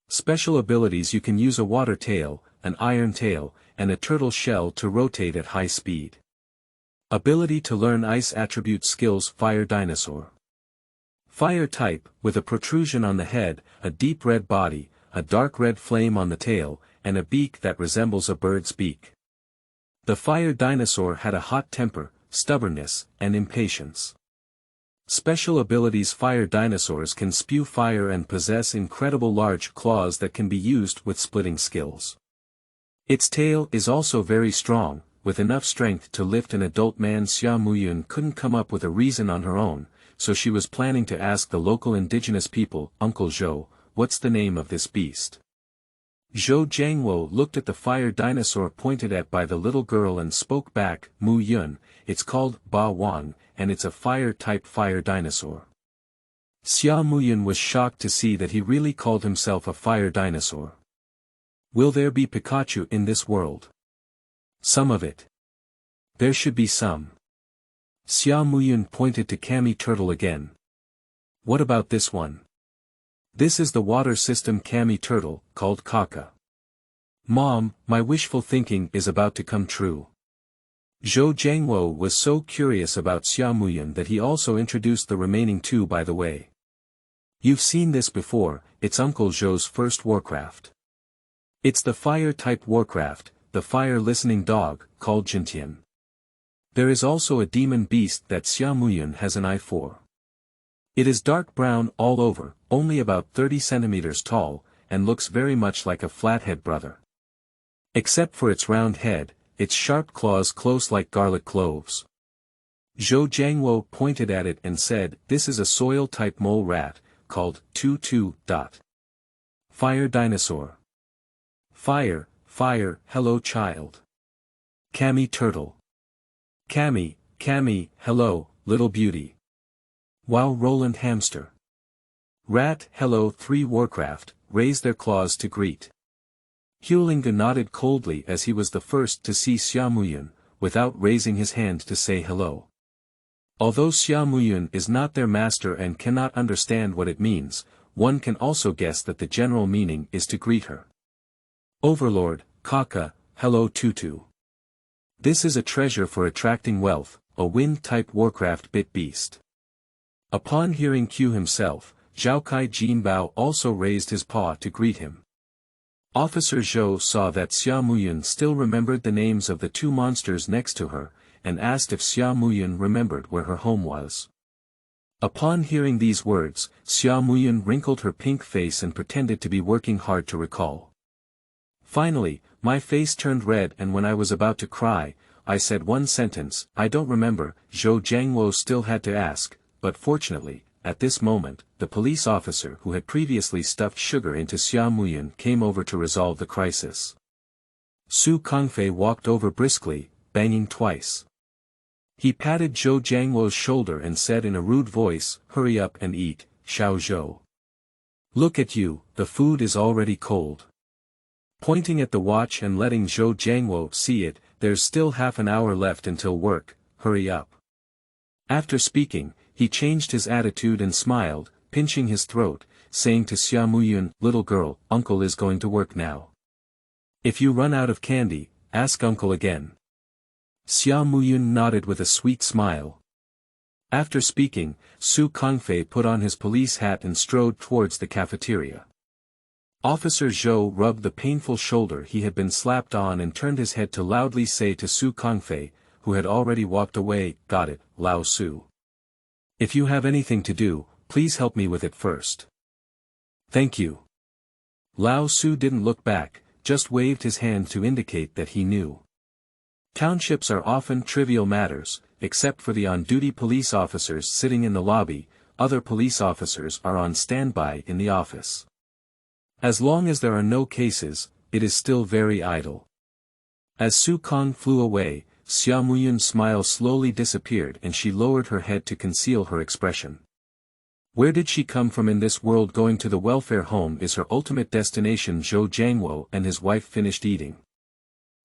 Special abilities: you can use a water tail, an iron tail, and a turtle shell to rotate at high speed. Ability to learn ice attribute skills: Fire Dinosaur. Fire type, with a protrusion on the head, a deep red body, a dark red flame on the tail, and a beak that resembles a bird's beak. The fire dinosaur had a hot temper, stubbornness, and impatience. Special abilities: fire dinosaurs can spew fire and possess incredible large claws that can be used with splitting skills. Its tail is also very strong, with enough strength to lift an adult man. Xia Muyun couldn't come up with a reason on her own, so she was planning to ask the local indigenous people, Uncle Zhou, what's the name of this beast? Zhou Jiangwo looked at the fire dinosaur pointed at by the little girl and spoke back, Muyun, it's called Ba Wang, and it's a fire-type fire dinosaur. Xia Muyun was shocked to see that he really called himself a fire dinosaur. Will there be Pikachu in this world? Some of it. There should be some. Xia Muyun pointed to Kami turtle again. What about this one? This is the water system Kami turtle, called Kaka. Mom, my wishful thinking is about to come true. Zhou Jiangwo was so curious about Xia Muyun that he also introduced the remaining 2 by the way. You've seen this before, it's Uncle Zhou's first Warcraft. It's the fire-type Warcraft, the fire-listening dog, called Jintian. There is also a demon beast that Xia Muyun has an eye for. It is dark brown all over, only about 30 centimeters tall, and looks very much like a flathead brother. Except for its round head, its sharp claws close like garlic cloves. Zhou Jiangwo pointed at it and said, this is a soil-type mole rat, called Tutu. Fire dinosaur. Fire, hello child. Kami turtle. Kami, hello, little beauty. Wow, Roland hamster. Rat, hello. 3 Warcraft, raised their claws to greet. Huolinga nodded coldly as he was the first to see Xia Muyun, without raising his hand to say hello. Although Xia Muyun is not their master and cannot understand what it means, one can also guess that the general meaning is to greet her. Overlord, Kaka, hello Tutu. This is a treasure for attracting wealth, a wind-type warcraft bit beast. Upon hearing Q himself, Zhao Kai Jinbao also raised his paw to greet him. Officer Zhou saw that Xia Muyun still remembered the names of the two monsters next to her, and asked if Xia Muyun remembered where her home was. Upon hearing these words, Xia Muyun wrinkled her pink face and pretended to be working hard to recall. Finally, my face turned red, and when I was about to cry, I said one sentence, I don't remember. Zhou Jiangwo still had to ask, but fortunately, at this moment, the police officer who had previously stuffed sugar into Xia Muyun came over to resolve the crisis. Su Kangfei walked over briskly, banging twice. He patted Zhou Jiangwo's shoulder and said in a rude voice, hurry up and eat, Xiao Zhou. Look at you, the food is already cold. Pointing at the watch and letting Zhou Jiangwo see it, there's still half an hour left until work, hurry up. After speaking, he changed his attitude and smiled, pinching his throat, saying to Xia Muyun, little girl, uncle is going to work now. If you run out of candy, ask uncle again. Xia Muyun nodded with a sweet smile. After speaking, Su Kangfei put on his police hat and strode towards the cafeteria. Officer Zhou rubbed the painful shoulder he had been slapped on and turned his head to loudly say to Su Kangfei, who had already walked away, got it, Lao Su. If you have anything to do, please help me with it first. Thank you. Lao Su didn't look back, just waved his hand to indicate that he knew. Townships are often trivial matters, except for the on-duty police officers sitting in the lobby. Other police officers are on standby in the office. As long as there are no cases, it is still very idle. As Su Kang flew away, Xia Muyun's smile slowly disappeared and she lowered her head to conceal her expression. Where did she come from in this world? Going to the welfare home is her ultimate destination. Zhou Jiangwo and his wife finished eating.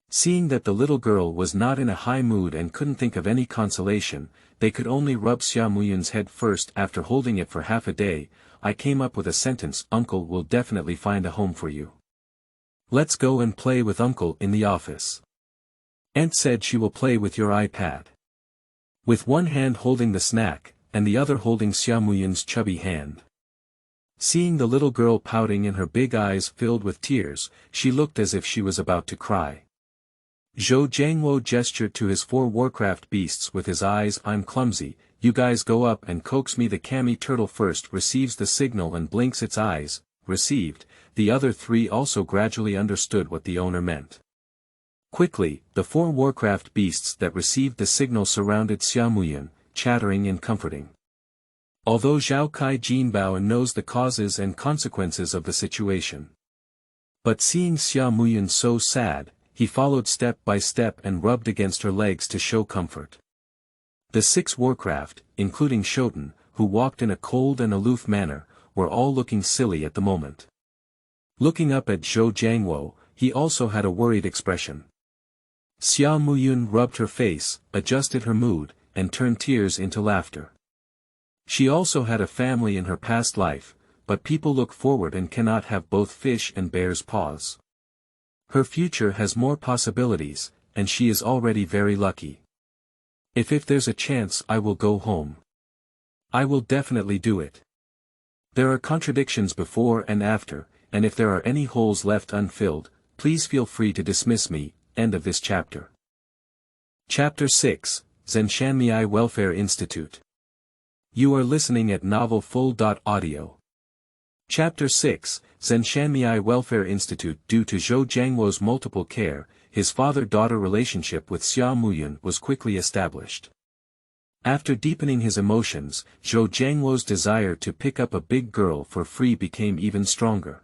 Seeing that the little girl was not in a high mood and couldn't think of any consolation, they could only rub Xia Muyun's head first. After holding it for half a day, I came up with a sentence, uncle will definitely find a home for you. Let's go and play with uncle in the office. Aunt said she will play with your iPad. With one hand holding the snack, and the other holding Xia Muyun's chubby hand. Seeing the little girl pouting and her big eyes filled with tears, she looked as if she was about to cry. Zhou Jiangwo gestured to his 4 warcraft beasts with his eyes. I'm clumsy, you guys go up and coax me. The Kami turtle first receives the signal and blinks its eyes, received. The other 3 also gradually understood what the owner meant. Quickly, the 4 warcraft beasts that received the signal surrounded Xia Muyun, chattering and comforting. Although Zhao Kai Jinbao knows the causes and consequences of the situation. But seeing Xia Muyun so sad, he followed step by step and rubbed against her legs to show comfort. The 6 warcraft, including Shoten, who walked in a cold and aloof manner, were all looking silly at the moment. Looking up at Zhou Jiangwo, he also had a worried expression. Xia Muyun rubbed her face, adjusted her mood, and turned tears into laughter. She also had a family in her past life, but people look forward and cannot have both fish and bear's paws. Her future has more possibilities, and she is already very lucky. If there's a chance I will go home. I will definitely do it. There are contradictions before and after, and if there are any holes left unfilled, please feel free to dismiss me. End of this chapter. Chapter 6, Zhenshanmei Welfare Institute. You are listening at novelfull.audio. Chapter 6, Zhenshanmei Welfare Institute. Due to Zhou Jiangwo's multiple care, his father-daughter relationship with Xia Muyun was quickly established. After deepening his emotions, Zhou Jiangwo's desire to pick up a big girl for free became even stronger.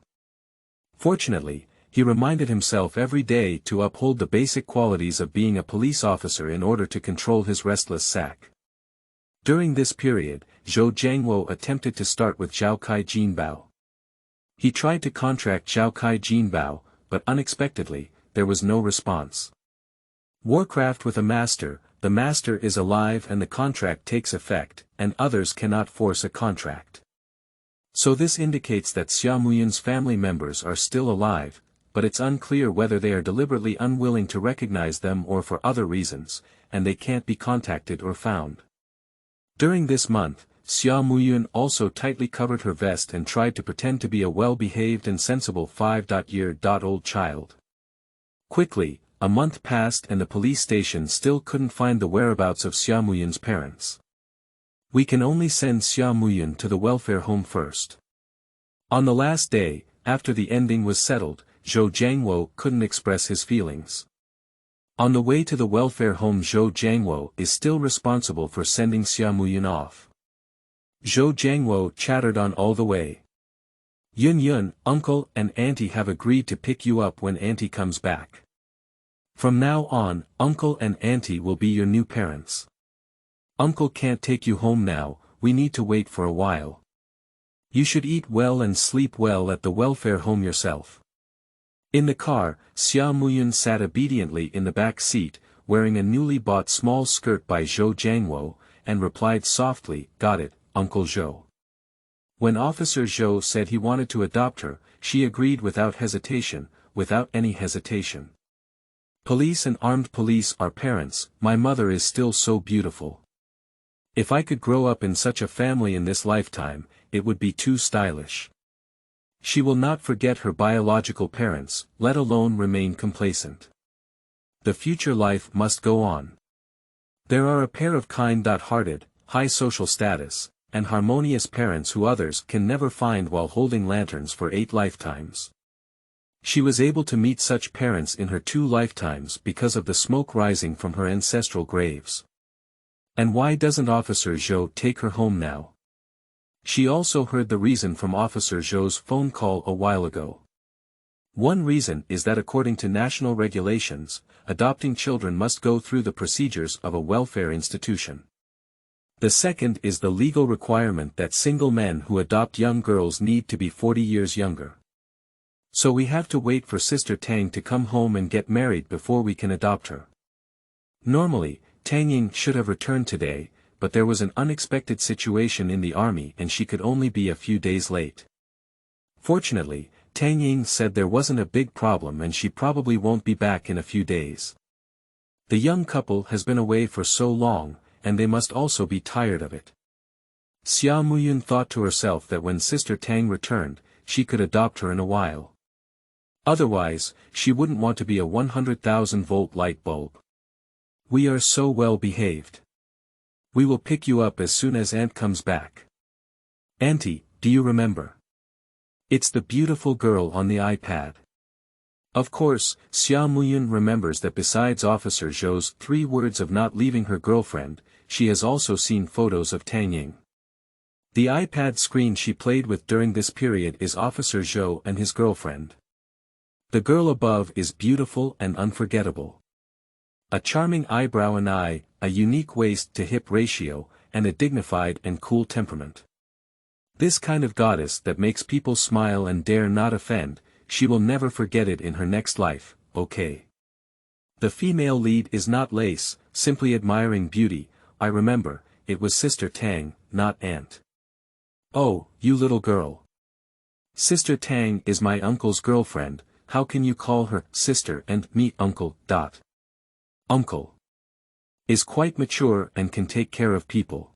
Fortunately, he reminded himself every day to uphold the basic qualities of being a police officer in order to control his restless sack. During this period, Zhou Jiangwo attempted to start with Zhao Kai Jinbao. He tried to contract Zhao Kai Jinbao, but unexpectedly, there was no response. Warcraft with a master, the master is alive and the contract takes effect, and others cannot force a contract. So this indicates that Xia Muyun's family members are still alive, but it's unclear whether they are deliberately unwilling to recognize them or for other reasons, and they can't be contacted or found. During this month, Xia Muyun also tightly covered her vest and tried to pretend to be a well-behaved and sensible 5-year-old child. Quickly, a month passed and the police station still couldn't find the whereabouts of Xia Muyun's parents. We can only send Xia Muyun to the welfare home first. On the last day, after the ending was settled, Zhou Jiangwo couldn't express his feelings. On the way to the welfare home, Zhou Jiangwo is still responsible for sending Xia Muyun off. Zhou Jiangwo chattered on all the way. Yun, uncle and auntie have agreed to pick you up when auntie comes back. From now on, uncle and auntie will be your new parents. Uncle can't take you home now, we need to wait for a while. You should eat well and sleep well at the welfare home yourself. In the car, Xia Muyun sat obediently in the back seat, wearing a newly bought small skirt by Zhou Jiangwo, and replied softly, "Got it, Uncle Zhou." When Officer Zhou said he wanted to adopt her, she agreed without hesitation, without any hesitation. Police and armed police are parents, my mother is still so beautiful. If I could grow up in such a family in this lifetime, it would be too stylish. She will not forget her biological parents, let alone remain complacent. The future life must go on. There are a pair of kind-hearted, high social status, and harmonious parents who others can never find while holding lanterns for 8 lifetimes. She was able to meet such parents in her 2 lifetimes because of the smoke rising from her ancestral graves. And why doesn't Officer Zhou take her home now? She also heard the reason from Officer Zhou's phone call a while ago. One reason is that according to national regulations, adopting children must go through the procedures of a welfare institution. The second is the legal requirement that single men who adopt young girls need to be 40 years younger. So we have to wait for Sister Tang to come home and get married before we can adopt her. Normally, Tang Ying should have returned today, but there was an unexpected situation in the army and she could only be a few days late. Fortunately, Tang Ying said there wasn't a big problem and she probably won't be back in a few days. The young couple has been away for so long, and they must also be tired of it. Xia Muyun thought to herself that when Sister Tang returned, she could adopt her in a while. Otherwise, she wouldn't want to be a 100,000-volt light bulb. We are so well behaved. We will pick you up as soon as Aunt comes back. Auntie, do you remember? It's the beautiful girl on the iPad. Of course, Xia Muyun remembers that besides Officer Zhou's 3 words of not leaving her girlfriend, she has also seen photos of Tang Ying. The iPad screen she played with during this period is Officer Zhou and his girlfriend. The girl above is beautiful and unforgettable. A charming eyebrow and eye, a unique waist-to-hip ratio, and a dignified and cool temperament. This kind of goddess that makes people smile and dare not offend, she will never forget it in her next life, okay? The female lead is not Lace, simply admiring beauty. I remember, it was Sister Tang, not Aunt. Oh, you little girl. Sister Tang is my uncle's girlfriend, how can you call her sister and me uncle? Uncle is quite mature and can take care of people.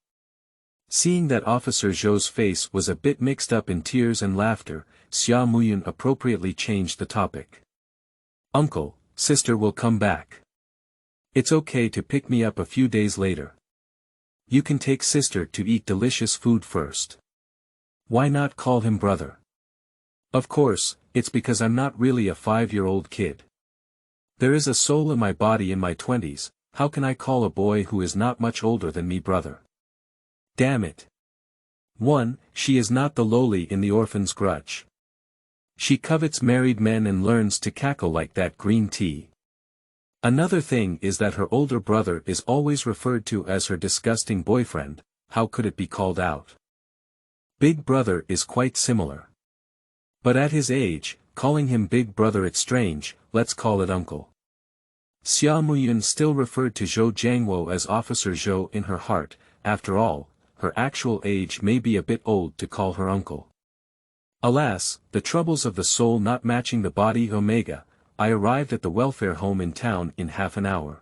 Seeing that Officer Zhou's face was a bit mixed up in tears and laughter, Xia Muyun appropriately changed the topic. Uncle, sister will come back. It's okay to pick me up a few days later. You can take sister to eat delicious food first. Why not call him brother? Of course, it's because I'm not really a 5-year-old kid. There is a soul in my body in my 20s, how can I call a boy who is not much older than me brother? Damn it. 1. She is not the lowly in the orphan's grudge. She covets married men and learns to cackle like that green tea. Another thing is that her older brother is always referred to as her disgusting boyfriend, how could it be called out? Big brother is quite similar. But at his age, calling him big brother it's strange, let's call it uncle. Xia Muyun still referred to Zhou Jiangwo as Officer Zhou in her heart, after all, her actual age may be a bit old to call her uncle. Alas, the troubles of the soul not matching the body Omega, I arrived at the welfare home in town in half an hour.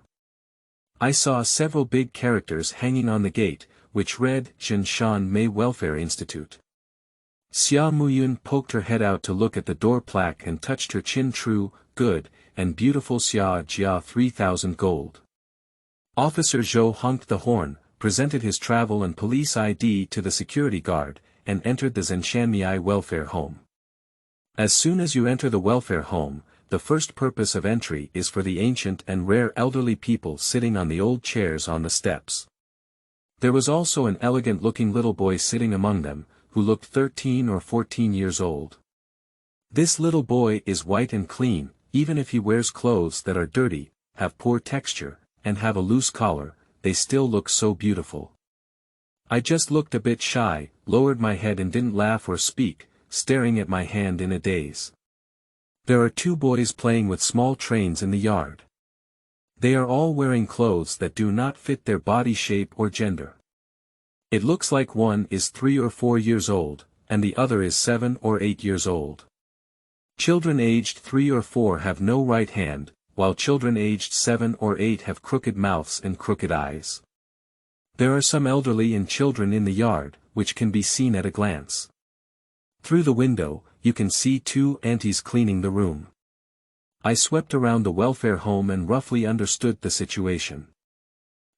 I saw several big characters hanging on the gate, which read Zhenshanmei Welfare Institute. Xia Muyun poked her head out to look at the door plaque and touched her chin. True, good, and beautiful Xia Jia 3000 gold. Officer Zhou honked the horn, presented his travel and police ID to the security guard, and entered the Zhenshanmei welfare home. As soon as you enter the welfare home, the first purpose of entry is for the ancient and rare elderly people sitting on the old chairs on the steps. There was also an elegant-looking little boy sitting among them, who looked 13 or 14 years old. This little boy is white and clean, even if he wears clothes that are dirty, have poor texture, and have a loose collar, they still look so beautiful. I just looked a bit shy, lowered my head and didn't laugh or speak, staring at my hand in a daze. There are two boys playing with small trains in the yard. They are all wearing clothes that do not fit their body shape or gender. It looks like one is 3 or 4 years old, and the other is 7 or 8 years old. Children aged 3 or 4 have no right hand, while children aged 7 or 8 have crooked mouths and crooked eyes. There are some elderly and children in the yard, which can be seen at a glance. Through the window, you can see 2 aunties cleaning the room. I swept around the welfare home and roughly understood the situation.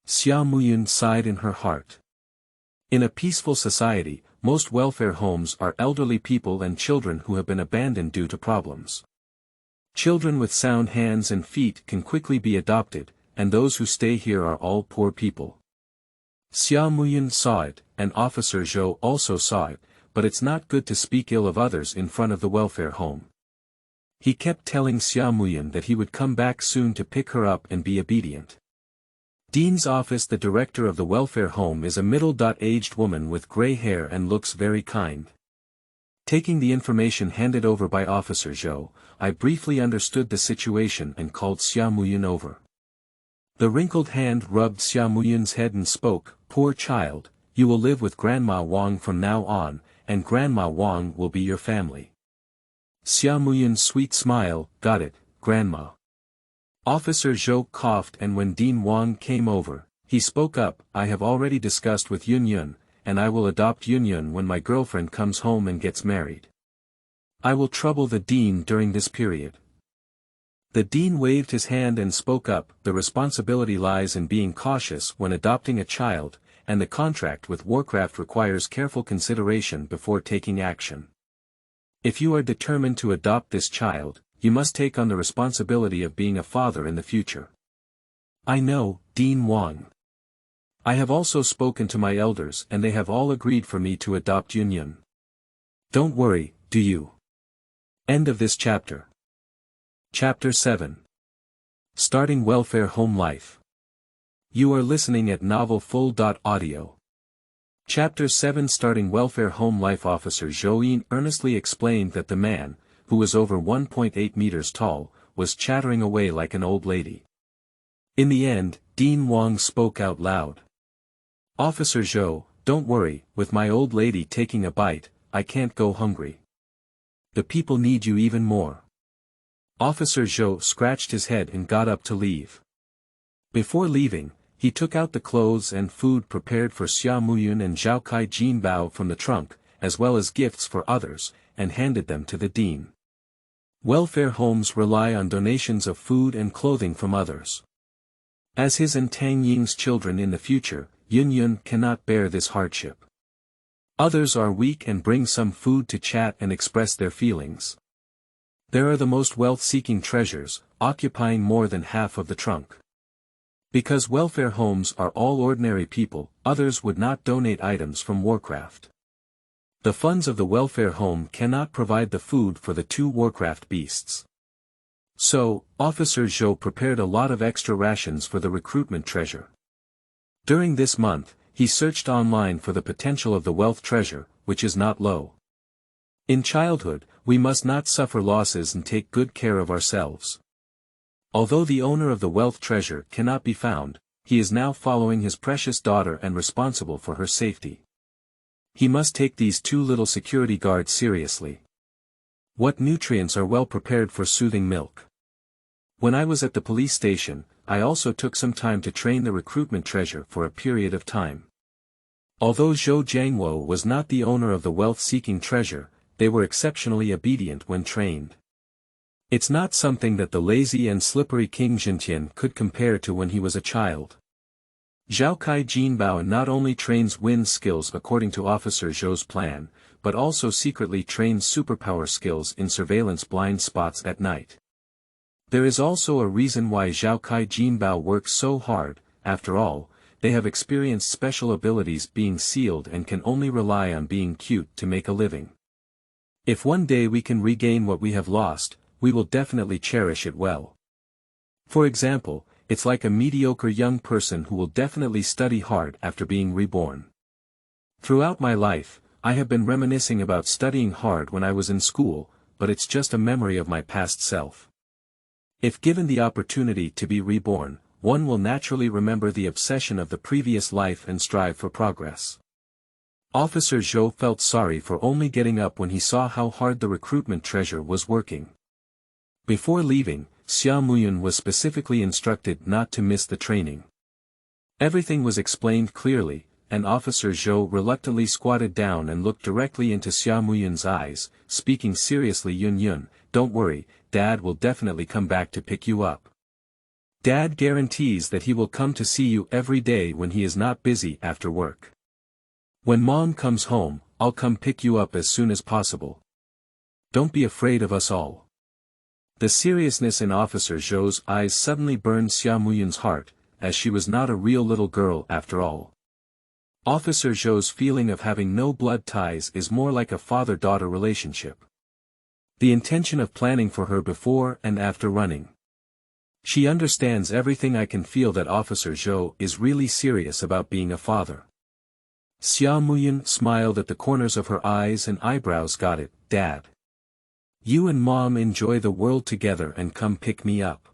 Xia Muyun sighed in her heart. In a peaceful society, most welfare homes are elderly people and children who have been abandoned due to problems. Children with sound hands and feet can quickly be adopted, and those who stay here are all poor people. Xia Muyun saw it, and Officer Zhou also saw it, but it's not good to speak ill of others in front of the welfare home. He kept telling Xia Muyun that he would come back soon to pick her up and be obedient. Dean's office. The director of the welfare home is a middle-aged woman with gray hair and looks very kind. Taking the information handed over by Officer Zhou, I briefly understood the situation and called Xia Muyun over. The wrinkled hand rubbed Xia Muyun's head and spoke, "Poor child, you will live with Grandma Wang from now on, and Grandma Wang will be your family." Xia Muyun's sweet smile, "Got it, Grandma." Officer Zhou coughed, and when Dean Wang came over, he spoke up, "I have already discussed with Yun, and I will adopt Yun when my girlfriend comes home and gets married. I will trouble the Dean during this period." The Dean waved his hand and spoke up, "The responsibility lies in being cautious when adopting a child, and the contract with Warcraft requires careful consideration before taking action. If you are determined to adopt this child, you must take on the responsibility of being a father in the future." "I know, Dean Wang. I have also spoken to my elders and they have all agreed for me to adopt Yun. Don't worry, do you?" End of this chapter. Chapter 7. Starting Welfare Home Life. You are listening at novelfull.audio. Chapter 7. Starting Welfare Home Life. Officer Zhou earnestly explained that the man, who was over 1.8 meters tall, was chattering away like an old lady. In the end, Dean Wang spoke out loud. "Officer Zhou, don't worry, with my old lady taking a bite, I can't go hungry. The people need you even more." Officer Zhou scratched his head and got up to leave. Before leaving, he took out the clothes and food prepared for Xia Muyun and Zhaokai Jinbao from the trunk, as well as gifts for others, and handed them to the dean. Welfare homes rely on donations of food and clothing from others. As his and Tang Ying's children in the future, Yun cannot bear this hardship. Others are weak and bring some food to chat and express their feelings. There are the most wealth-seeking treasures, occupying more than half of the trunk. Because welfare homes are all ordinary people, others would not donate items from Warcraft. The funds of the welfare home cannot provide the food for the 2 Warcraft beasts. So, Officer Zhou prepared a lot of extra rations for the recruitment treasure. During this month, he searched online for the potential of the wealth treasure, which is not low. In childhood, we must not suffer losses and take good care of ourselves. Although the owner of the wealth treasure cannot be found, he is now following his precious daughter and responsible for her safety. He must take these 2 little security guards seriously. What nutrients are well prepared for soothing milk? When I was at the police station, I also took some time to train the recruitment treasure for a period of time. Although Zhou Jiangwo was not the owner of the wealth-seeking treasure, they were exceptionally obedient when trained. It's not something that the lazy and slippery King Zhentian could compare to when he was a child. Zhaokai Jinbao not only trains wind skills according to Officer Zhou's plan, but also secretly trains superpower skills in surveillance blind spots at night. There is also a reason why Zhaokai Jinbao works so hard. After all, they have experienced special abilities being sealed and can only rely on being cute to make a living. If one day we can regain what we have lost, we will definitely cherish it well. For example, it's like a mediocre young person who will definitely study hard after being reborn. Throughout my life, I have been reminiscing about studying hard when I was in school, but it's just a memory of my past self. If given the opportunity to be reborn, one will naturally remember the obsession of the previous life and strive for progress. Officer Zhou felt sorry for only getting up when he saw how hard the recruitment treasure was working. Before leaving, Xia Muyun was specifically instructed not to miss the training. Everything was explained clearly, and Officer Zhou reluctantly squatted down and looked directly into Xia Muyun's eyes, speaking seriously. Yun, don't worry, Dad will definitely come back to pick you up. Dad guarantees that he will come to see you every day when he is not busy after work. When Mom comes home, I'll come pick you up as soon as possible. Don't be afraid of us all. The seriousness in Officer Zhou's eyes suddenly burned Xia Muyun's heart, as she was not a real little girl after all. Officer Zhou's feeling of having no blood ties is more like a father-daughter relationship. The intention of planning for her before and after running. She understands everything. I can feel that Officer Zhou is really serious about being a father. Xia Muyun smiled at the corners of her eyes and eyebrows. Got it, Dad. You and Mom enjoy the world together and come pick me up.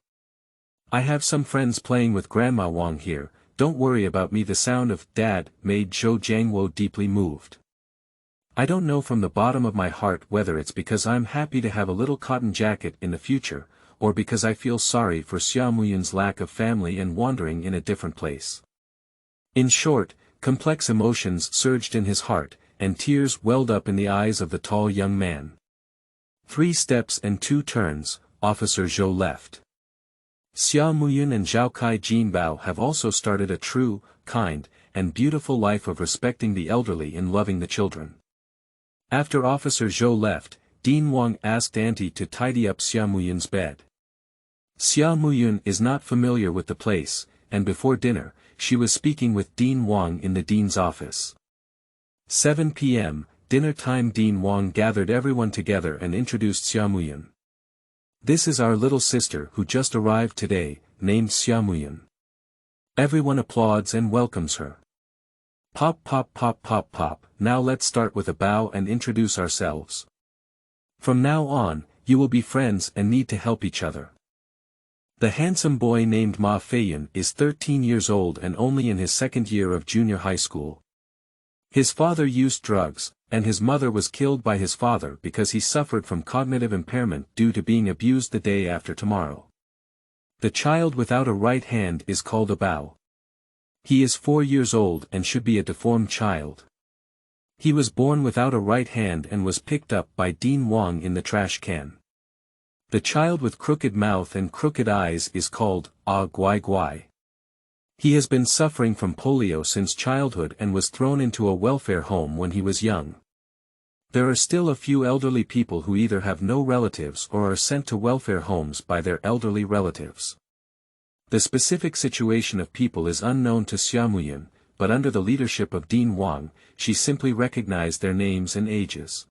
I have some friends playing with Grandma Wang here, don't worry about me. The sound of Dad made Zhou Jiangwo deeply moved. I don't know from the bottom of my heart whether it's because I'm happy to have a little cotton jacket in the future, or because I feel sorry for Xia Muyun's lack of family and wandering in a different place. In short, complex emotions surged in his heart, and tears welled up in the eyes of the tall young man. 3 steps and 2 turns, Officer Zhou left. Xia Muyun and Zhaokai Jinbao have also started a true, kind, and beautiful life of respecting the elderly and loving the children. After Officer Zhou left, Dean Wang asked Auntie to tidy up Xia Muyun's bed. Xia Muyun is not familiar with the place, and before dinner, she was speaking with Dean Wang in the Dean's office. 7 p.m., dinner time. Dean Wang gathered everyone together and introduced Xia Muyun. This is our little sister who just arrived today, named Xia Muyun. Everyone applauds and welcomes her. Pop pop pop pop pop. Now let's start with a bow and introduce ourselves. From now on, you will be friends and need to help each other. The handsome boy named Ma Feiyun is 13 years old and only in his 2nd year of junior high school. His father used drugs, and his mother was killed by his father because he suffered from cognitive impairment due to being abused the day after tomorrow. The child without a right hand is called a bao. He is 4 years old and should be a deformed child. He was born without a right hand and was picked up by Dean Wang in the trash can. The child with crooked mouth and crooked eyes is called Guai Guai. He has been suffering from polio since childhood and was thrown into a welfare home when he was young. There are still a few elderly people who either have no relatives or are sent to welfare homes by their elderly relatives. The specific situation of people is unknown to Xia Muyun, but under the leadership of Dean Wang, she simply recognized their names and ages.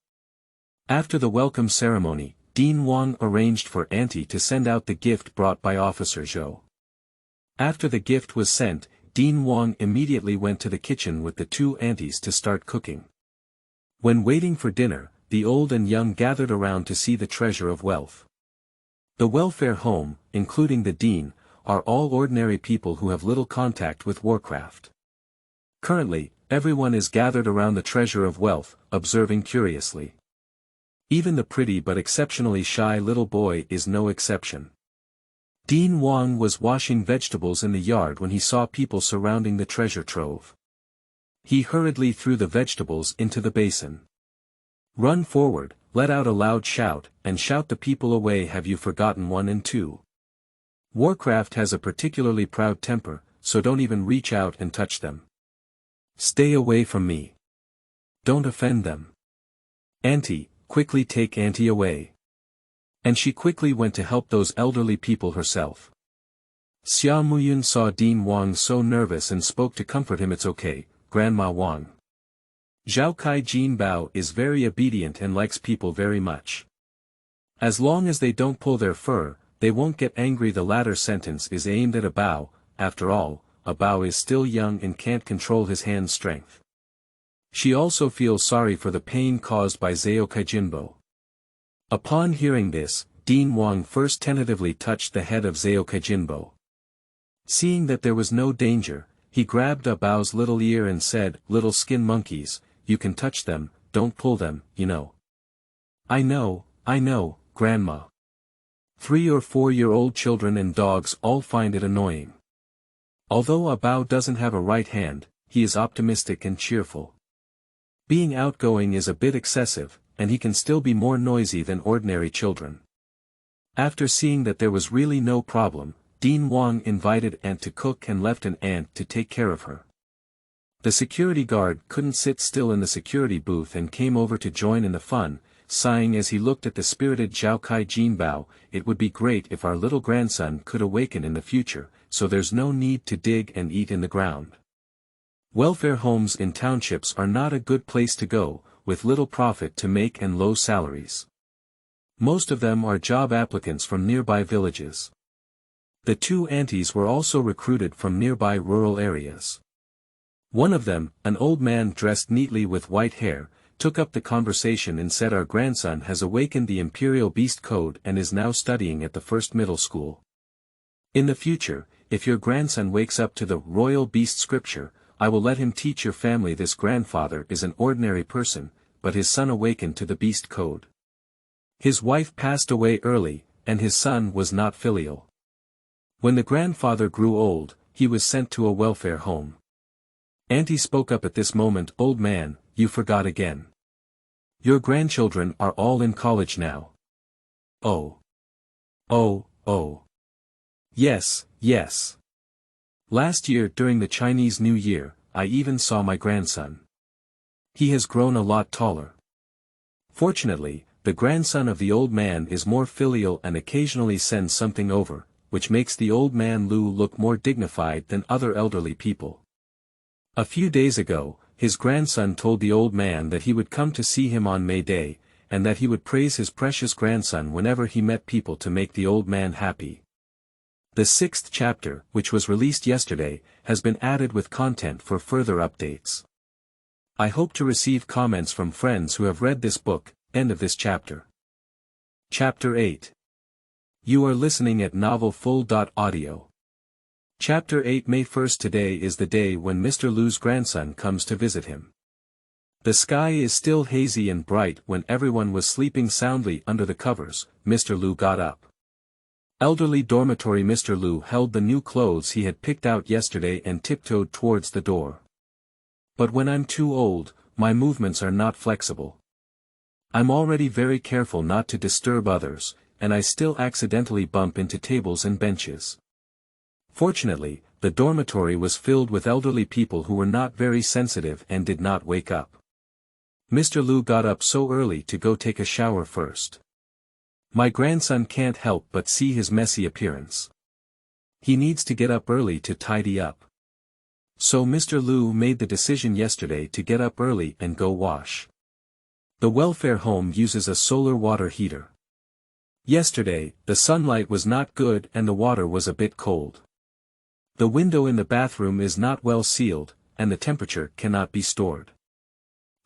After the welcome ceremony, Dean Wang arranged for Auntie to send out the gift brought by Officer Zhou. After the gift was sent, Dean Wang immediately went to the kitchen with the 2 aunties to start cooking. When waiting for dinner, the old and young gathered around to see the treasure of wealth. The welfare home, including the dean, are all ordinary people who have little contact with Warcraft. Currently, everyone is gathered around the treasure of wealth, observing curiously. Even the pretty but exceptionally shy little boy is no exception. Dean Wang was washing vegetables in the yard when he saw people surrounding the treasure trove. He hurriedly threw the vegetables into the basin. Run forward, let out a loud shout, and shout the people away. Have you forgotten 1 and 2? Warcraft has a particularly proud temper, so don't even reach out and touch them. Stay away from me. Don't offend them. Auntie, quickly take Auntie away. And she quickly went to help those elderly people herself. Xia Muyun saw Dean Wang so nervous and spoke to comfort him. It's okay, Grandma Wang. Zhou Kai Jinbao is very obedient and likes people very much. As long as they don't pull their fur, they won't get angry. The latter sentence is aimed at a Bao. After all, a Bao is still young and can't control his hand strength. She also feels sorry for the pain caused by Zhou Kai Jinbao. Upon hearing this, Dean Wang first tentatively touched the head of Zhou Kai Jinbao. Seeing that there was no danger, he grabbed a Bao's little ear and said, "Little skin monkeys, you can touch them, don't pull them, you know." I know, Grandma. 3 or 4-year-old children and dogs all find it annoying. Although a Bao doesn't have a right hand, he is optimistic and cheerful. Being outgoing is a bit excessive, and he can still be more noisy than ordinary children. After seeing that there was really no problem, Dean Wang invited Aunt to cook and left an aunt to take care of her. The security guard couldn't sit still in the security booth and came over to join in the fun, sighing as he looked at the spirited Zhou Kai Jinbao. It would be great if our little grandson could awaken in the future, so there's no need to dig and eat in the ground. Welfare homes in townships are not a good place to go, with little profit to make and low salaries. Most of them are job applicants from nearby villages. The 2 aunties were also recruited from nearby rural areas. One of them, an old man dressed neatly with white hair, took up the conversation and said, "Our grandson has awakened the Imperial Beast Code and is now studying at the first middle school. In the future, if your grandson wakes up to the Royal Beast Scripture, I will let him teach your family. This grandfather is an ordinary person, but his son awakened to the Beast Code. His wife passed away early, and his son was not filial. When the grandfather grew old, he was sent to a welfare home." Auntie spoke up at this moment. "Old man, you forgot again. Your grandchildren are all in college now." Oh. Yes. Last year during the Chinese New Year, I even saw my grandson. He has grown a lot taller. Fortunately, the grandson of the old man is more filial and occasionally sends something over, which makes the old man Lu look more dignified than other elderly people. A few days ago, his grandson told the old man that he would come to see him on May Day, and that he would praise his precious grandson whenever he met people to make the old man happy. The 6th chapter, which was released yesterday, has been added with content for further updates. I hope to receive comments from friends who have read this book. End of this chapter. Chapter 8. You are listening at novelfull.audio. Chapter 8. May 1st. Today is the day when Mr. Lu's grandson comes to visit him. The sky is still hazy and bright. When everyone was sleeping soundly under the covers, Mr. Lu got up. Elderly dormitory. Mr. Lu held the new clothes he had picked out yesterday and tiptoed towards the door. But when I'm too old, my movements are not flexible. I'm already very careful not to disturb others, and I still accidentally bump into tables and benches. Fortunately, the dormitory was filled with elderly people who were not very sensitive and did not wake up. Mr. Lu got up so early to go take a shower first. My grandson can't help but see his messy appearance. He needs to get up early to tidy up. So Mr. Lu made the decision yesterday to get up early and go wash. The welfare home uses a solar water heater. Yesterday, the sunlight was not good and the water was a bit cold. The window in the bathroom is not well sealed, and the temperature cannot be stored.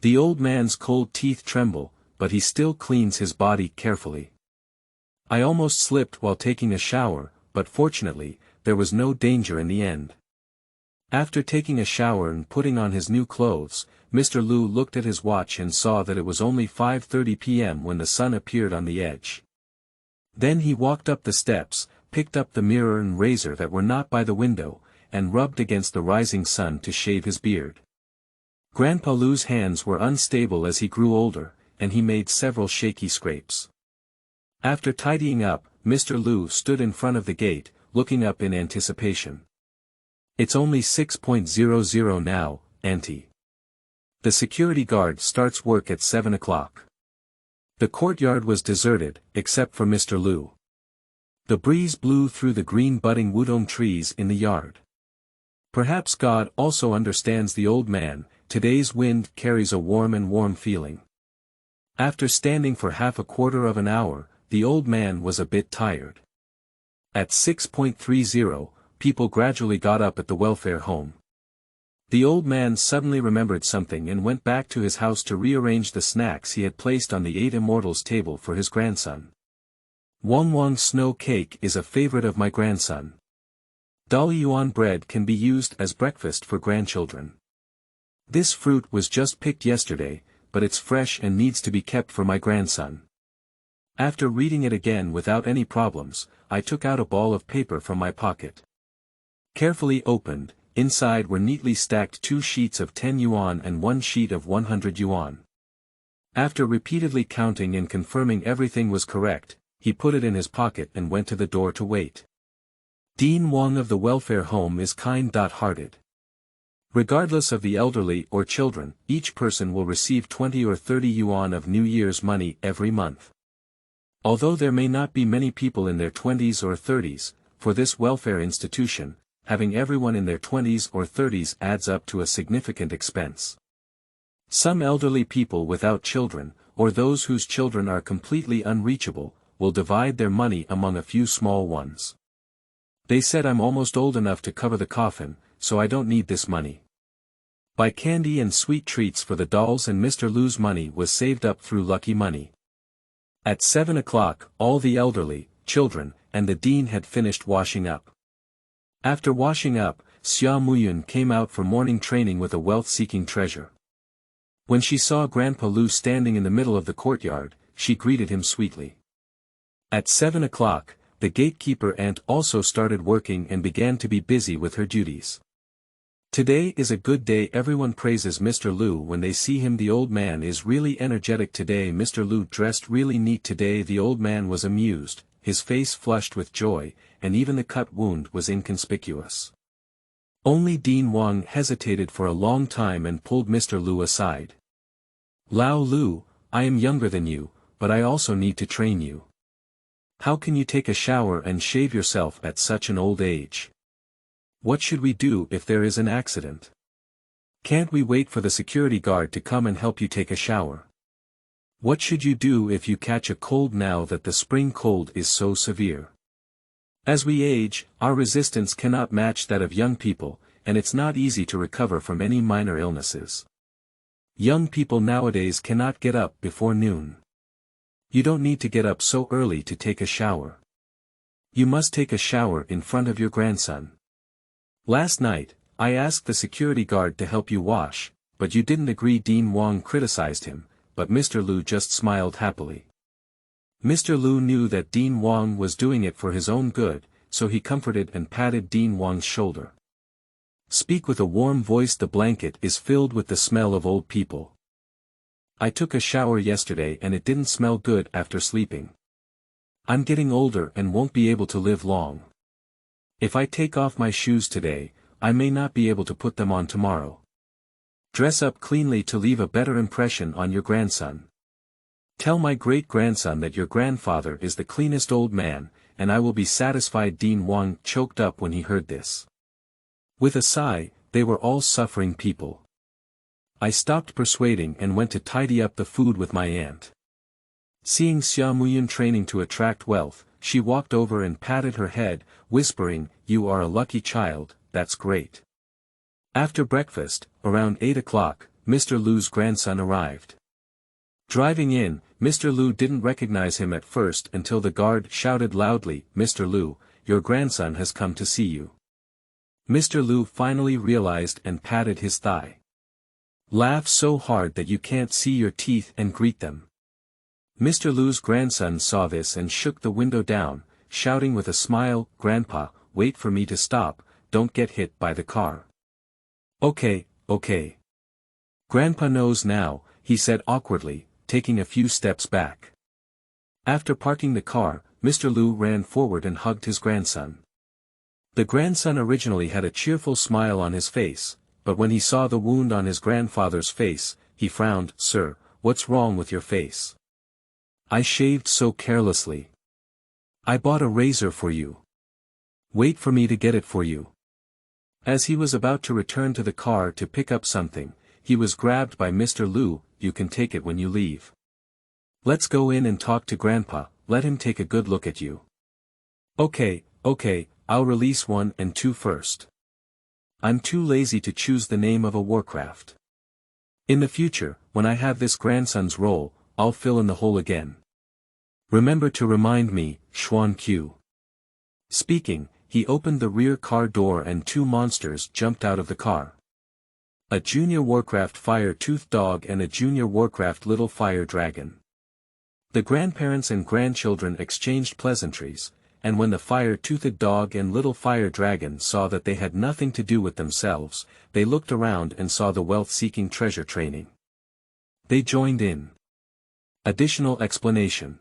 The old man's cold teeth tremble, but he still cleans his body carefully. I almost slipped while taking a shower, but fortunately, there was no danger in the end. After taking a shower and putting on his new clothes, Mr. Lu looked at his watch and saw that it was only 5:30 p.m. when the sun appeared on the edge. Then he walked up the steps, picked up the mirror and razor that were not by the window, and rubbed against the rising sun to shave his beard. Grandpa Lu's hands were unstable as he grew older, and he made several shaky scrapes. After tidying up, Mr. Lu stood in front of the gate, looking up in anticipation. "It's only 6:00 now, Auntie. The security guard starts work at 7 o'clock. The courtyard was deserted, except for Mr. Lu. The breeze blew through the green budding wudong trees in the yard. Perhaps God also understands the old man. Today's wind carries a warm feeling." After standing for half a quarter of an hour, the old man was a bit tired. At 6:30, people gradually got up at the welfare home. The old man suddenly remembered something and went back to his house to rearrange the snacks he had placed on the 8 Immortals table for his grandson. Wang snow cake is a favorite of my grandson. Dali-yuan bread can be used as breakfast for grandchildren. This fruit was just picked yesterday, but it's fresh and needs to be kept for my grandson. After reading it again without any problems, I took out a ball of paper from my pocket. Carefully opened, inside were neatly stacked 2 sheets of 10 yuan and 1 sheet of 100 yuan. After repeatedly counting and confirming everything was correct, he put it in his pocket and went to the door to wait. Dean Wang of the welfare home is kind-hearted. Regardless of the elderly or children, each person will receive 20 or 30 yuan of New Year's money every month. Although there may not be many people in their 20s or 30s, for this welfare institution, having everyone in their 20s or 30s adds up to a significant expense. Some elderly people without children, or those whose children are completely unreachable, will divide their money among a few small ones. They said I'm almost old enough to cover the coffin, so I don't need this money. Buy candy and sweet treats for the dolls, and Mr. Lu's money was saved up through lucky money. At 7 o'clock, all the elderly, children, and the dean had finished washing up. After washing up, Xia Muyun came out for morning training with a wealth-seeking treasure. When she saw Grandpa Lu standing in the middle of the courtyard, she greeted him sweetly. At 7 o'clock, the gatekeeper aunt also started working and began to be busy with her duties. Today is a good day. Everyone praises Mr. Lu when they see him. The old man is really energetic today. Mr. Lu dressed really neat today. The old man was amused, his face flushed with joy, and even the cut wound was inconspicuous. Only Dean Wang hesitated for a long time and pulled Mr. Lu aside. "Lao Lu, I am younger than you, but I also need to train you. How can you take a shower and shave yourself at such an old age? What should we do if there is an accident? Can't we wait for the security guard to come and help you take a shower? What should you do if you catch a cold now that the spring cold is so severe? As we age, our resistance cannot match that of young people, and it's not easy to recover from any minor illnesses. Young people nowadays cannot get up before noon. You don't need to get up so early to take a shower. You must take a shower in front of your grandson. Last night, I asked the security guard to help you wash, but you didn't agree." Dean Wang criticized him, but Mr. Lu just smiled happily. Mr. Lu knew that Dean Wang was doing it for his own good, so he comforted and patted Dean Wang's shoulder. "Speak with a warm voice. The blanket is filled with the smell of old people. I took a shower yesterday and it didn't smell good after sleeping. I'm getting older and won't be able to live long. If I take off my shoes today, I may not be able to put them on tomorrow. Dress up cleanly to leave a better impression on your grandson. Tell my great-grandson that your grandfather is the cleanest old man, and I will be satisfied." Dean Wang choked up when he heard this. With a sigh, they were all suffering people. I stopped persuading and went to tidy up the food with my aunt. Seeing Xia Muyun training to attract wealth, she walked over and patted her head, whispering, "You are a lucky child, that's great." After breakfast, around 8 o'clock, Mr. Lu's grandson arrived. Driving in, Mr. Lu didn't recognize him at first until the guard shouted loudly, "Mr. Lu, your grandson has come to see you." Mr. Lu finally realized and patted his thigh. Laugh so hard that you can't see your teeth and greet them. Mr. Lu's grandson saw this and shook the window down, shouting with a smile, "Grandpa, wait for me to stop, don't get hit by the car." "Okay, okay. Grandpa knows now," he said awkwardly, taking a few steps back. After parking the car, Mr. Lu ran forward and hugged his grandson. The grandson originally had a cheerful smile on his face, but when he saw the wound on his grandfather's face, he frowned. "Sir, what's wrong with your face?" "I shaved so carelessly. I bought a razor for you. Wait for me to get it for you." As he was about to return to the car to pick up something, he was grabbed by Mr. Lu. "You can take it when you leave. Let's go in and talk to Grandpa, let him take a good look at you." Okay, I'll release 1 and 2 first. I'm too lazy to choose the name of a Warcraft. In the future, when I have this grandson's role, I'll fill in the hole again. Remember to remind me, Xuan Q. Speaking, he opened the rear car door and 2 monsters jumped out of the car. A Junior Warcraft Fire-Toothed Dog and a Junior Warcraft Little Fire Dragon. The grandparents and grandchildren exchanged pleasantries, and when the Fire-Toothed Dog and Little Fire Dragon saw that they had nothing to do with themselves, they looked around and saw the wealth-seeking treasure training. They joined in. Additional explanation.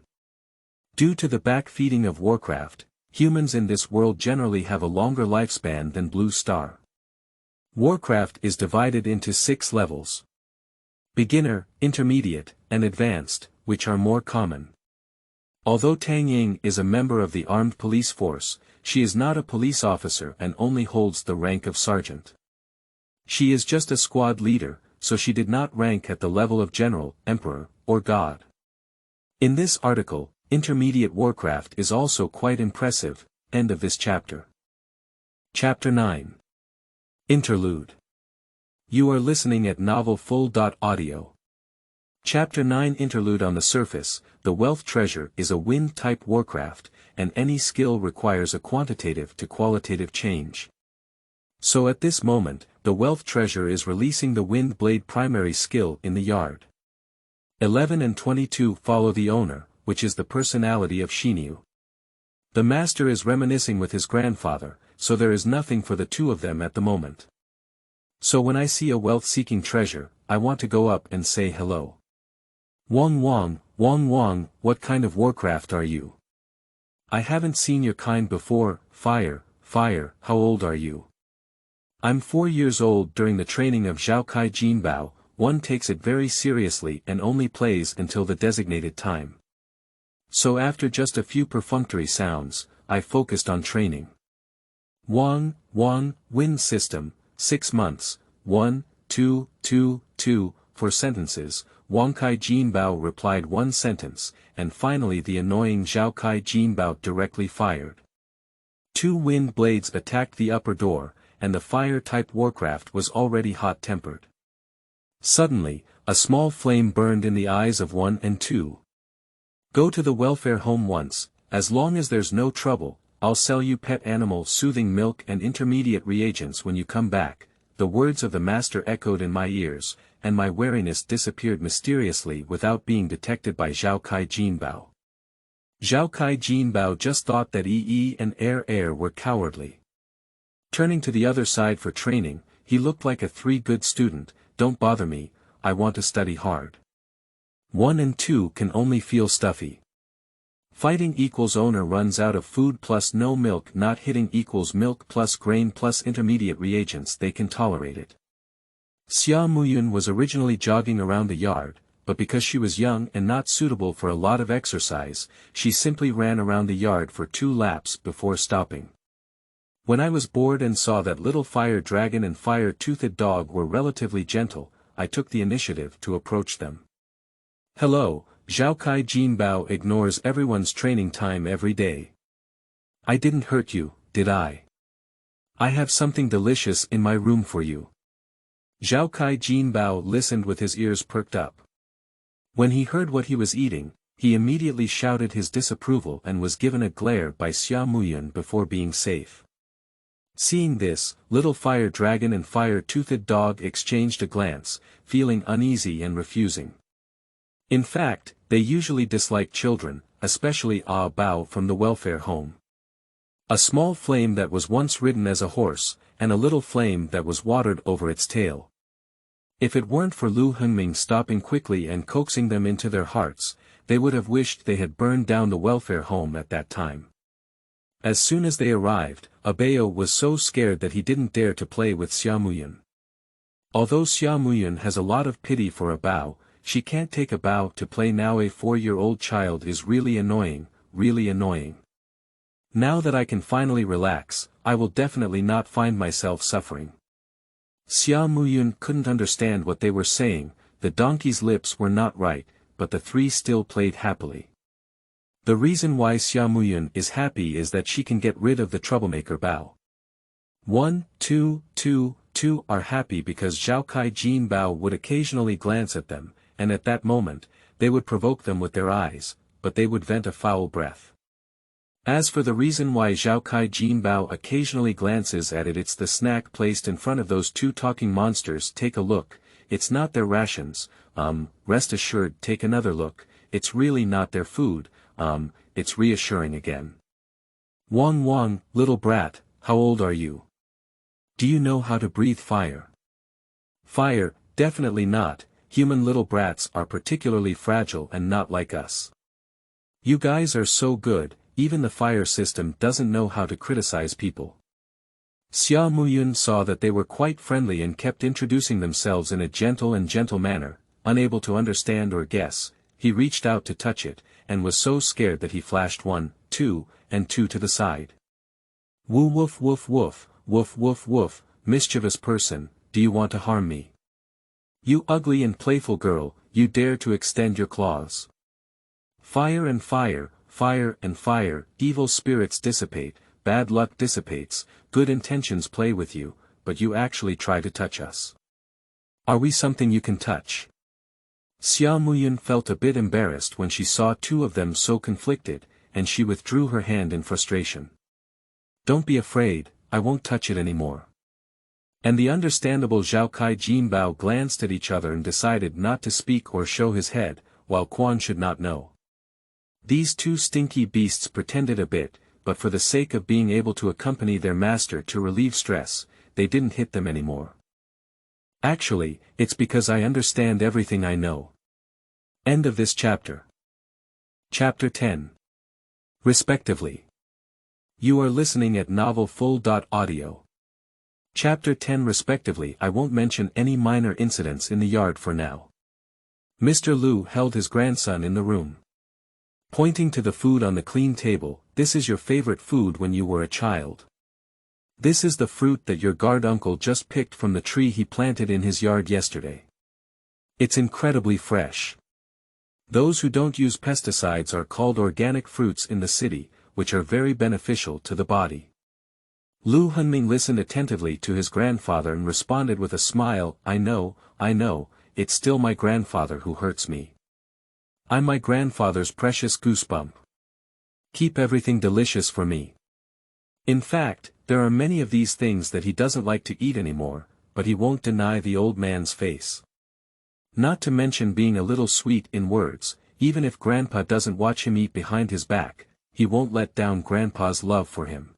Due to the backfeeding of Warcraft, humans in this world generally have a longer lifespan than Blue Star. Warcraft is divided into 6 levels. Beginner, Intermediate, and Advanced, which are more common. Although Tang Ying is a member of the armed police force, she is not a police officer and only holds the rank of sergeant. She is just a squad leader, so she did not rank at the level of general, emperor, or god. In this article, Intermediate Warcraft is also quite impressive. End of this chapter. Chapter 9. Interlude. You are listening at novelfull.audio. Chapter 9 Interlude. On the surface, the wealth treasure is a wind-type Warcraft, and any skill requires a quantitative to qualitative change. So at this moment, the wealth treasure is releasing the wind blade primary skill in the yard. 11 and 22 follow the owner, which is the personality of Xinyu. The master is reminiscing with his grandfather, so there is nothing for the two of them at the moment. So when I see a wealth-seeking treasure, I want to go up and say hello. Wang, what kind of Warcraft are you? I haven't seen your kind before. Fire, how old are you? I'm 4 years old. During the training of Zhao Kai Jinbao, one takes it very seriously and only plays until the designated time. So after just a few perfunctory sounds, I focused on training. Wang, wind system, 6 months, 1, 2, 4 sentences. Wang Kai Jinbao replied 1 sentence, and finally the annoying Zhao Kai Jinbao directly fired. 2 wind blades attacked the upper door, and the fire-type Warcraft was already hot-tempered. Suddenly, a small flame burned in the eyes of 1 and 2. Go to the welfare home once, as long as there's no trouble, I'll sell you pet animal soothing milk and intermediate reagents when you come back. The words of the master echoed in my ears, and my wariness disappeared mysteriously without being detected by Zhao Kai Jinbao. Zhao Kai Jinbao just thought that Yi and Air were cowardly. Turning to the other side for training, he looked like a 3 good student. Don't bother me, I want to study hard. 1 and 2 can only feel stuffy. Fighting equals owner runs out of food plus no milk. Not hitting equals milk plus grain plus intermediate reagents. They can tolerate it. Xia Muyun was originally jogging around the yard, but because she was young and not suitable for a lot of exercise, she simply ran around the yard for 2 laps before stopping. When I was bored and saw that Little Fire Dragon and Fire-Toothed Dog were relatively gentle, I took the initiative to approach them. Hello, Zhao Kai Jinbao ignores everyone's training time every day. I didn't hurt you, did I? I have something delicious in my room for you. Zhao Kai Jinbao listened with his ears perked up. When he heard what he was eating, he immediately shouted his disapproval and was given a glare by Xia Muyun before being safe. Seeing this, Little Fire Dragon and Fire-Toothed Dog exchanged a glance, feeling uneasy and refusing. In fact, they usually dislike children, especially Ah Bao from the welfare home. A small flame that was once ridden as a horse, and a little flame that was watered over its tail. If it weren't for Lu Hengming stopping quickly and coaxing them into their hearts, they would have wished they had burned down the welfare home at that time. As soon as they arrived, Abeo was so scared that he didn't dare to play with Xia Muyun. Although Xia Muyun has a lot of pity for Abao, she can't take Abao to play now. A 4-year-old child is really annoying, really annoying. Now that I can finally relax, I will definitely not find myself suffering. Xia Muyun couldn't understand what they were saying, the donkey's lips were not right, but the three still played happily. The reason why Xia Muyun is happy is that she can get rid of the troublemaker Bao. 1, 2, 2, 2 are happy because Zhao Kai Jin Bao would occasionally glance at them, and at that moment, they would provoke them with their eyes, but they would vent a foul breath. As for the reason why Zhao Kai Jin Bao occasionally glances at it, it's the snack placed in front of those two talking monsters. Take a look, it's not their rations, rest assured. Take another look, it's really not their food, it's reassuring again. Wang Wang, little brat, how old are you? Do you know how to breathe fire? Fire, definitely not, human little brats are particularly fragile and not like us. You guys are so good, even the fire system doesn't know how to criticize people. Xia Muyun saw that they were quite friendly and kept introducing themselves in a gentle manner, unable to understand or guess. He reached out to touch it, and was so scared that he flashed 1, 2, and 2 to the side. Woo woof woof woof, woof woof woof, mischievous person, do you want to harm me? You ugly and playful girl, you dare to extend your claws. Fire and fire, fire and fire, evil spirits dissipate, bad luck dissipates, good intentions play with you, but you actually try to touch us. Are we something you can touch? Xia Muyun felt a bit embarrassed when she saw two of them so conflicted, and she withdrew her hand in frustration. Don't be afraid, I won't touch it anymore. And the understandable Zhao Kai Jin Bao glanced at each other and decided not to speak or show his head, while Quan should not know. These two stinky beasts pretended a bit, but for the sake of being able to accompany their master to relieve stress, they didn't hit them anymore. Actually, it's because I understand everything I know. End of this chapter. Chapter 10. Respectively. You are listening at novelfull.audio. Chapter 10. Respectively. I won't mention any minor incidents in the yard for now. Mr. Lu held his grandson in the room. Pointing to the food on the clean table, this is your favorite food when you were a child. This is the fruit that your guard uncle just picked from the tree he planted in his yard yesterday. It's incredibly fresh. Those who don't use pesticides are called organic fruits in the city, which are very beneficial to the body. Lu Hengming listened attentively to his grandfather and responded with a smile, I know, it's still my grandfather who hurts me. I'm my grandfather's precious goosebump. Keep everything delicious for me. In fact, there are many of these things that he doesn't like to eat anymore, but he won't deny the old man's face. Not to mention being a little sweet in words, even if Grandpa doesn't watch him eat behind his back, he won't let down Grandpa's love for him.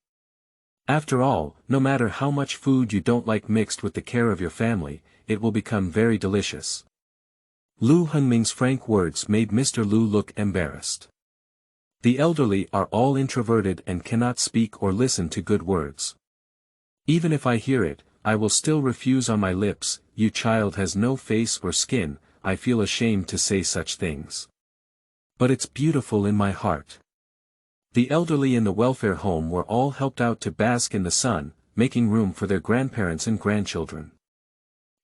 After all, no matter how much food you don't like mixed with the care of your family, it will become very delicious. Lu Hengming's frank words made Mr. Lu look embarrassed. The elderly are all introverted and cannot speak or listen to good words. Even if I hear it, I will still refuse on my lips. You child has no face or skin, I feel ashamed to say such things. But it's beautiful in my heart. The elderly in the welfare home were all helped out to bask in the sun, making room for their grandparents and grandchildren.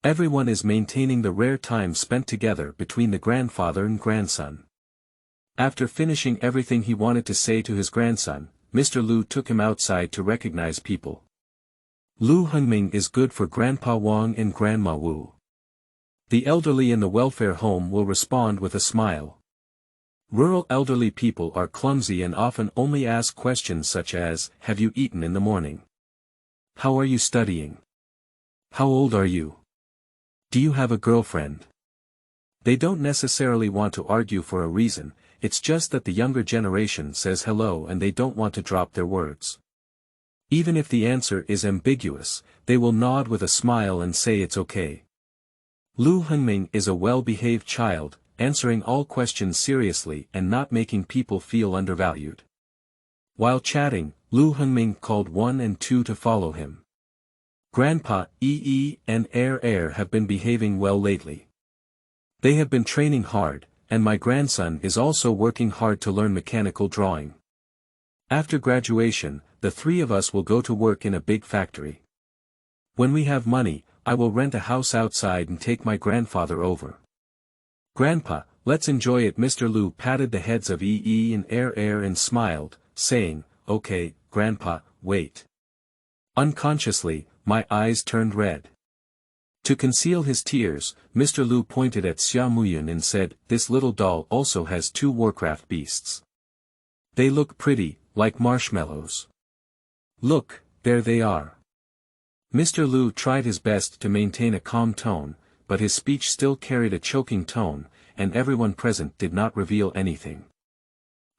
Everyone is maintaining the rare time spent together between the grandfather and grandson. After finishing everything he wanted to say to his grandson, Mr. Lu took him outside to recognize people. Lu Hengming is good for Grandpa Wang and Grandma Wu. The elderly in the welfare home will respond with a smile. Rural elderly people are clumsy and often only ask questions such as, have you eaten in the morning? How are you studying? How old are you? Do you have a girlfriend? They don't necessarily want to argue for a reason, it's just that the younger generation says hello and they don't want to drop their words. Even if the answer is ambiguous, they will nod with a smile and say it's okay. Lu Hengming is a well-behaved child, answering all questions seriously and not making people feel undervalued. While chatting, Lu Hengming called 1 and 2 to follow him. Grandpa, Yi, and Air have been behaving well lately. They have been training hard, and my grandson is also working hard to learn mechanical drawing. After graduation, the 3 of us will go to work in a big factory. When we have money, I will rent a house outside and take my grandfather over. Grandpa, let's enjoy it. Mr. Lu patted the heads of Yi and Air and smiled, saying, okay, Grandpa, wait. Unconsciously, my eyes turned red. To conceal his tears, Mr. Lu pointed at Xia Muyun and said, this little doll also has 2 Warcraft beasts. They look pretty, like marshmallows. Look, there they are. Mr. Lu tried his best to maintain a calm tone, but his speech still carried a choking tone, and everyone present did not reveal anything.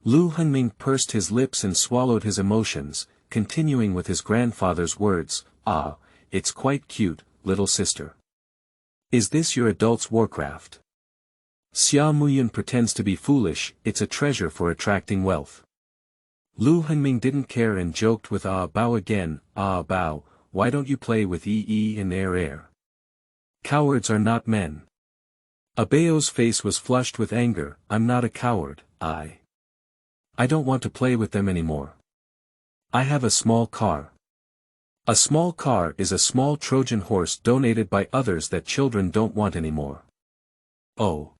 Lu Hengming pursed his lips and swallowed his emotions, continuing with his grandfather's words, ah, it's quite cute, little sister. Is this your adult's Warcraft? Xia Muyun pretends to be foolish, it's a treasure for attracting wealth. Lu Hengming didn't care and joked with Ah Bao again, Ah Bao, why don't you play with Yi and Air? Cowards are not men. Abao's face was flushed with anger, I'm not a coward, I don't want to play with them anymore. I have a small car. A small car is a small Trojan horse donated by others that children don't want anymore. Oh.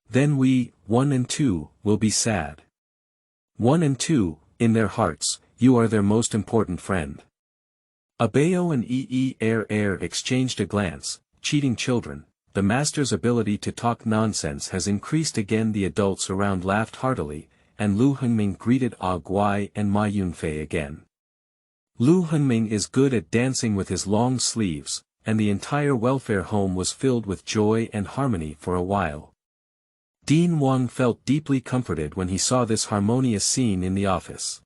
Then we, 1 and 2, will be sad. 1 and 2, in their hearts, you are their most important friend. Abao and Air exchanged a glance, cheating children, the master's ability to talk nonsense has increased again. The adults around laughed heartily, and Lu Hengming greeted Ah Guai and Ma Yunfei again. Lu Hengming is good at dancing with his long sleeves, and the entire welfare home was filled with joy and harmony for a while. Dean Wang felt deeply comforted when he saw this harmonious scene in the office.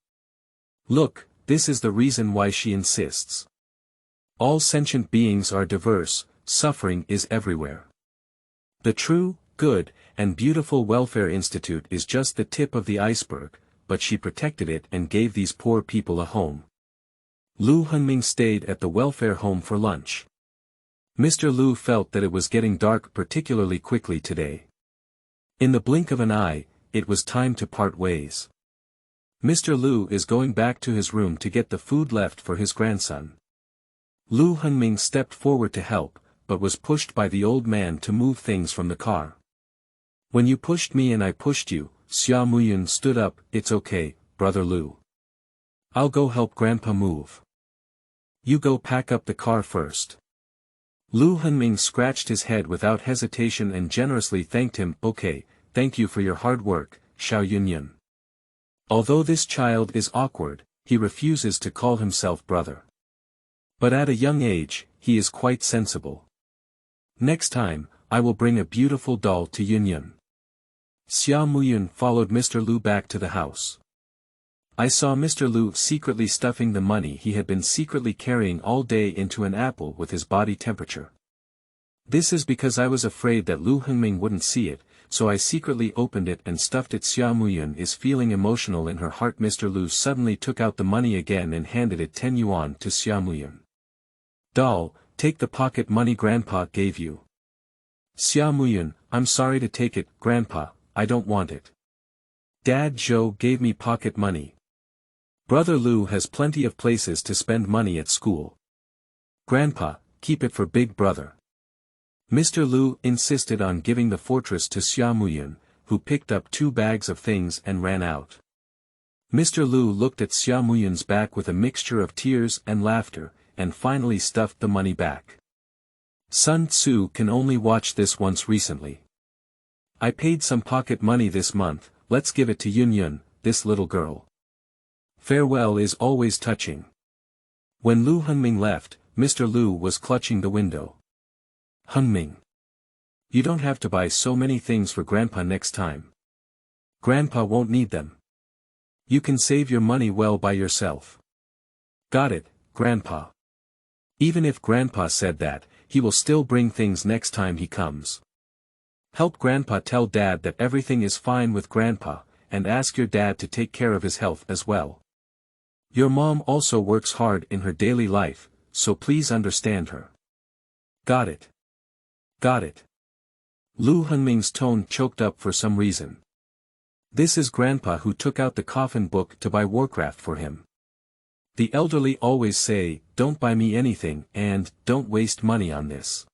Look, this is the reason why she insists. All sentient beings are diverse, suffering is everywhere. The true, good, and beautiful Welfare Institute is just the tip of the iceberg, but she protected it and gave these poor people a home. Lu Hengming stayed at the welfare home for lunch. Mr. Lu felt that it was getting dark particularly quickly today. In the blink of an eye, it was time to part ways. Mr. Lu is going back to his room to get the food left for his grandson. Lu Hengming stepped forward to help, but was pushed by the old man to move things from the car. When you pushed me and I pushed you, Xia Muyun stood up, it's okay, brother Lu. I'll go help Grandpa move. You go pack up the car first. Lu Hengming scratched his head without hesitation and generously thanked him, okay, thank you for your hard work, Xiao Yunyun. Although this child is awkward, he refuses to call himself brother. But at a young age, he is quite sensible. Next time, I will bring a beautiful doll to Yunyun. Xia Muyun followed Mr. Lu back to the house. I saw Mr. Lu secretly stuffing the money he had been secretly carrying all day into an apple with his body temperature. This is because I was afraid that Lu Hengming wouldn't see it, so I secretly opened it and stuffed it. Xia Muyun is feeling emotional in her heart. Mr. Lu suddenly took out the money again and handed it 10 yuan to Xia Muyun. Doll, take the pocket money Grandpa gave you. Xia Muyun, I'm sorry to take it, Grandpa, I don't want it. Dad Zhou gave me pocket money. Brother Lu has plenty of places to spend money at school. Grandpa, keep it for big brother. Mr. Lu insisted on giving the fortress to Xia Muyun, who picked up 2 bags of things and ran out. Mr. Lu looked at Xia Muyun's back with a mixture of tears and laughter, and finally stuffed the money back. Sun Tzu can only watch this once recently. I paid some pocket money this month, let's give it to Yunyun, this little girl. Farewell is always touching. When Lu Hengming left, Mr. Lu was clutching the window. Hengming. You don't have to buy so many things for Grandpa next time. Grandpa won't need them. You can save your money well by yourself. Got it, Grandpa. Even if Grandpa said that, he will still bring things next time he comes. Help Grandpa tell Dad that everything is fine with Grandpa, and ask your dad to take care of his health as well. Your mom also works hard in her daily life, so please understand her. Got it. Got it. Lu Hengming's tone choked up for some reason. This is Grandpa who took out the coffin book to buy Warcraft for him. The elderly always say, don't buy me anything and, don't waste money on this.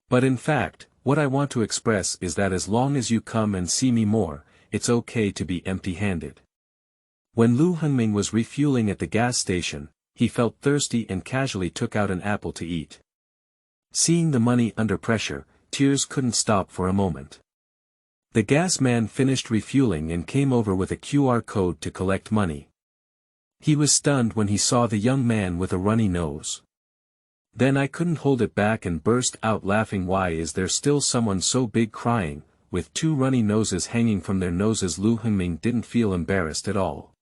But in fact, what I want to express is that as long as you come and see me more, it's okay to be empty-handed. When Lu Hengming was refueling at the gas station, he felt thirsty and casually took out an apple to eat. Seeing the money under pressure, tears couldn't stop for a moment. The gas man finished refueling and came over with a QR code to collect money. He was stunned when he saw the young man with a runny nose. Then I couldn't hold it back and burst out laughing. Why is there still someone so big crying, with two runny noses hanging from their noses? Lu Hengming didn't feel embarrassed at all.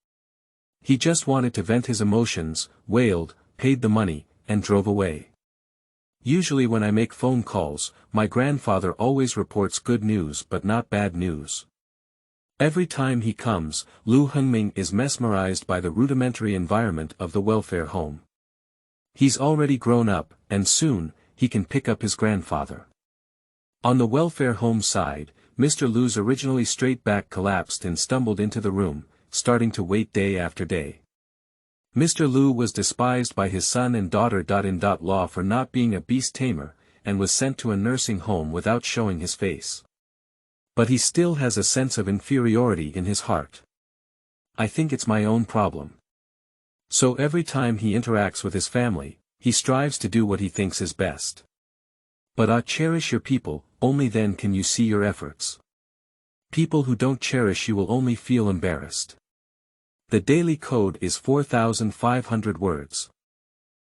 He just wanted to vent his emotions, wailed, paid the money, and drove away. Usually when I make phone calls, my grandfather always reports good news but not bad news. Every time he comes, Lu Hengming is mesmerized by the rudimentary environment of the welfare home. He's already grown up, and soon, he can pick up his grandfather. On the welfare home side, Mr. Lu's originally straight back collapsed and stumbled into the room, starting to wait day after day. Mr. Lu was despised by his son and daughter-in-law for not being a beast tamer, and was sent to a nursing home without showing his face. But he still has a sense of inferiority in his heart. I think it's my own problem. So every time he interacts with his family, he strives to do what he thinks is best. But cherish your people, only then can you see your efforts. People who don't cherish you will only feel embarrassed. The daily code is 4,500 words.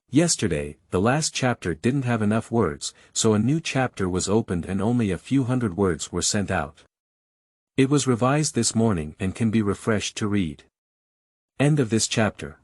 Yesterday, the last chapter didn't have enough words, so a new chapter was opened and only a few hundred words were sent out. It was revised this morning and can be refreshed to read. End of this chapter.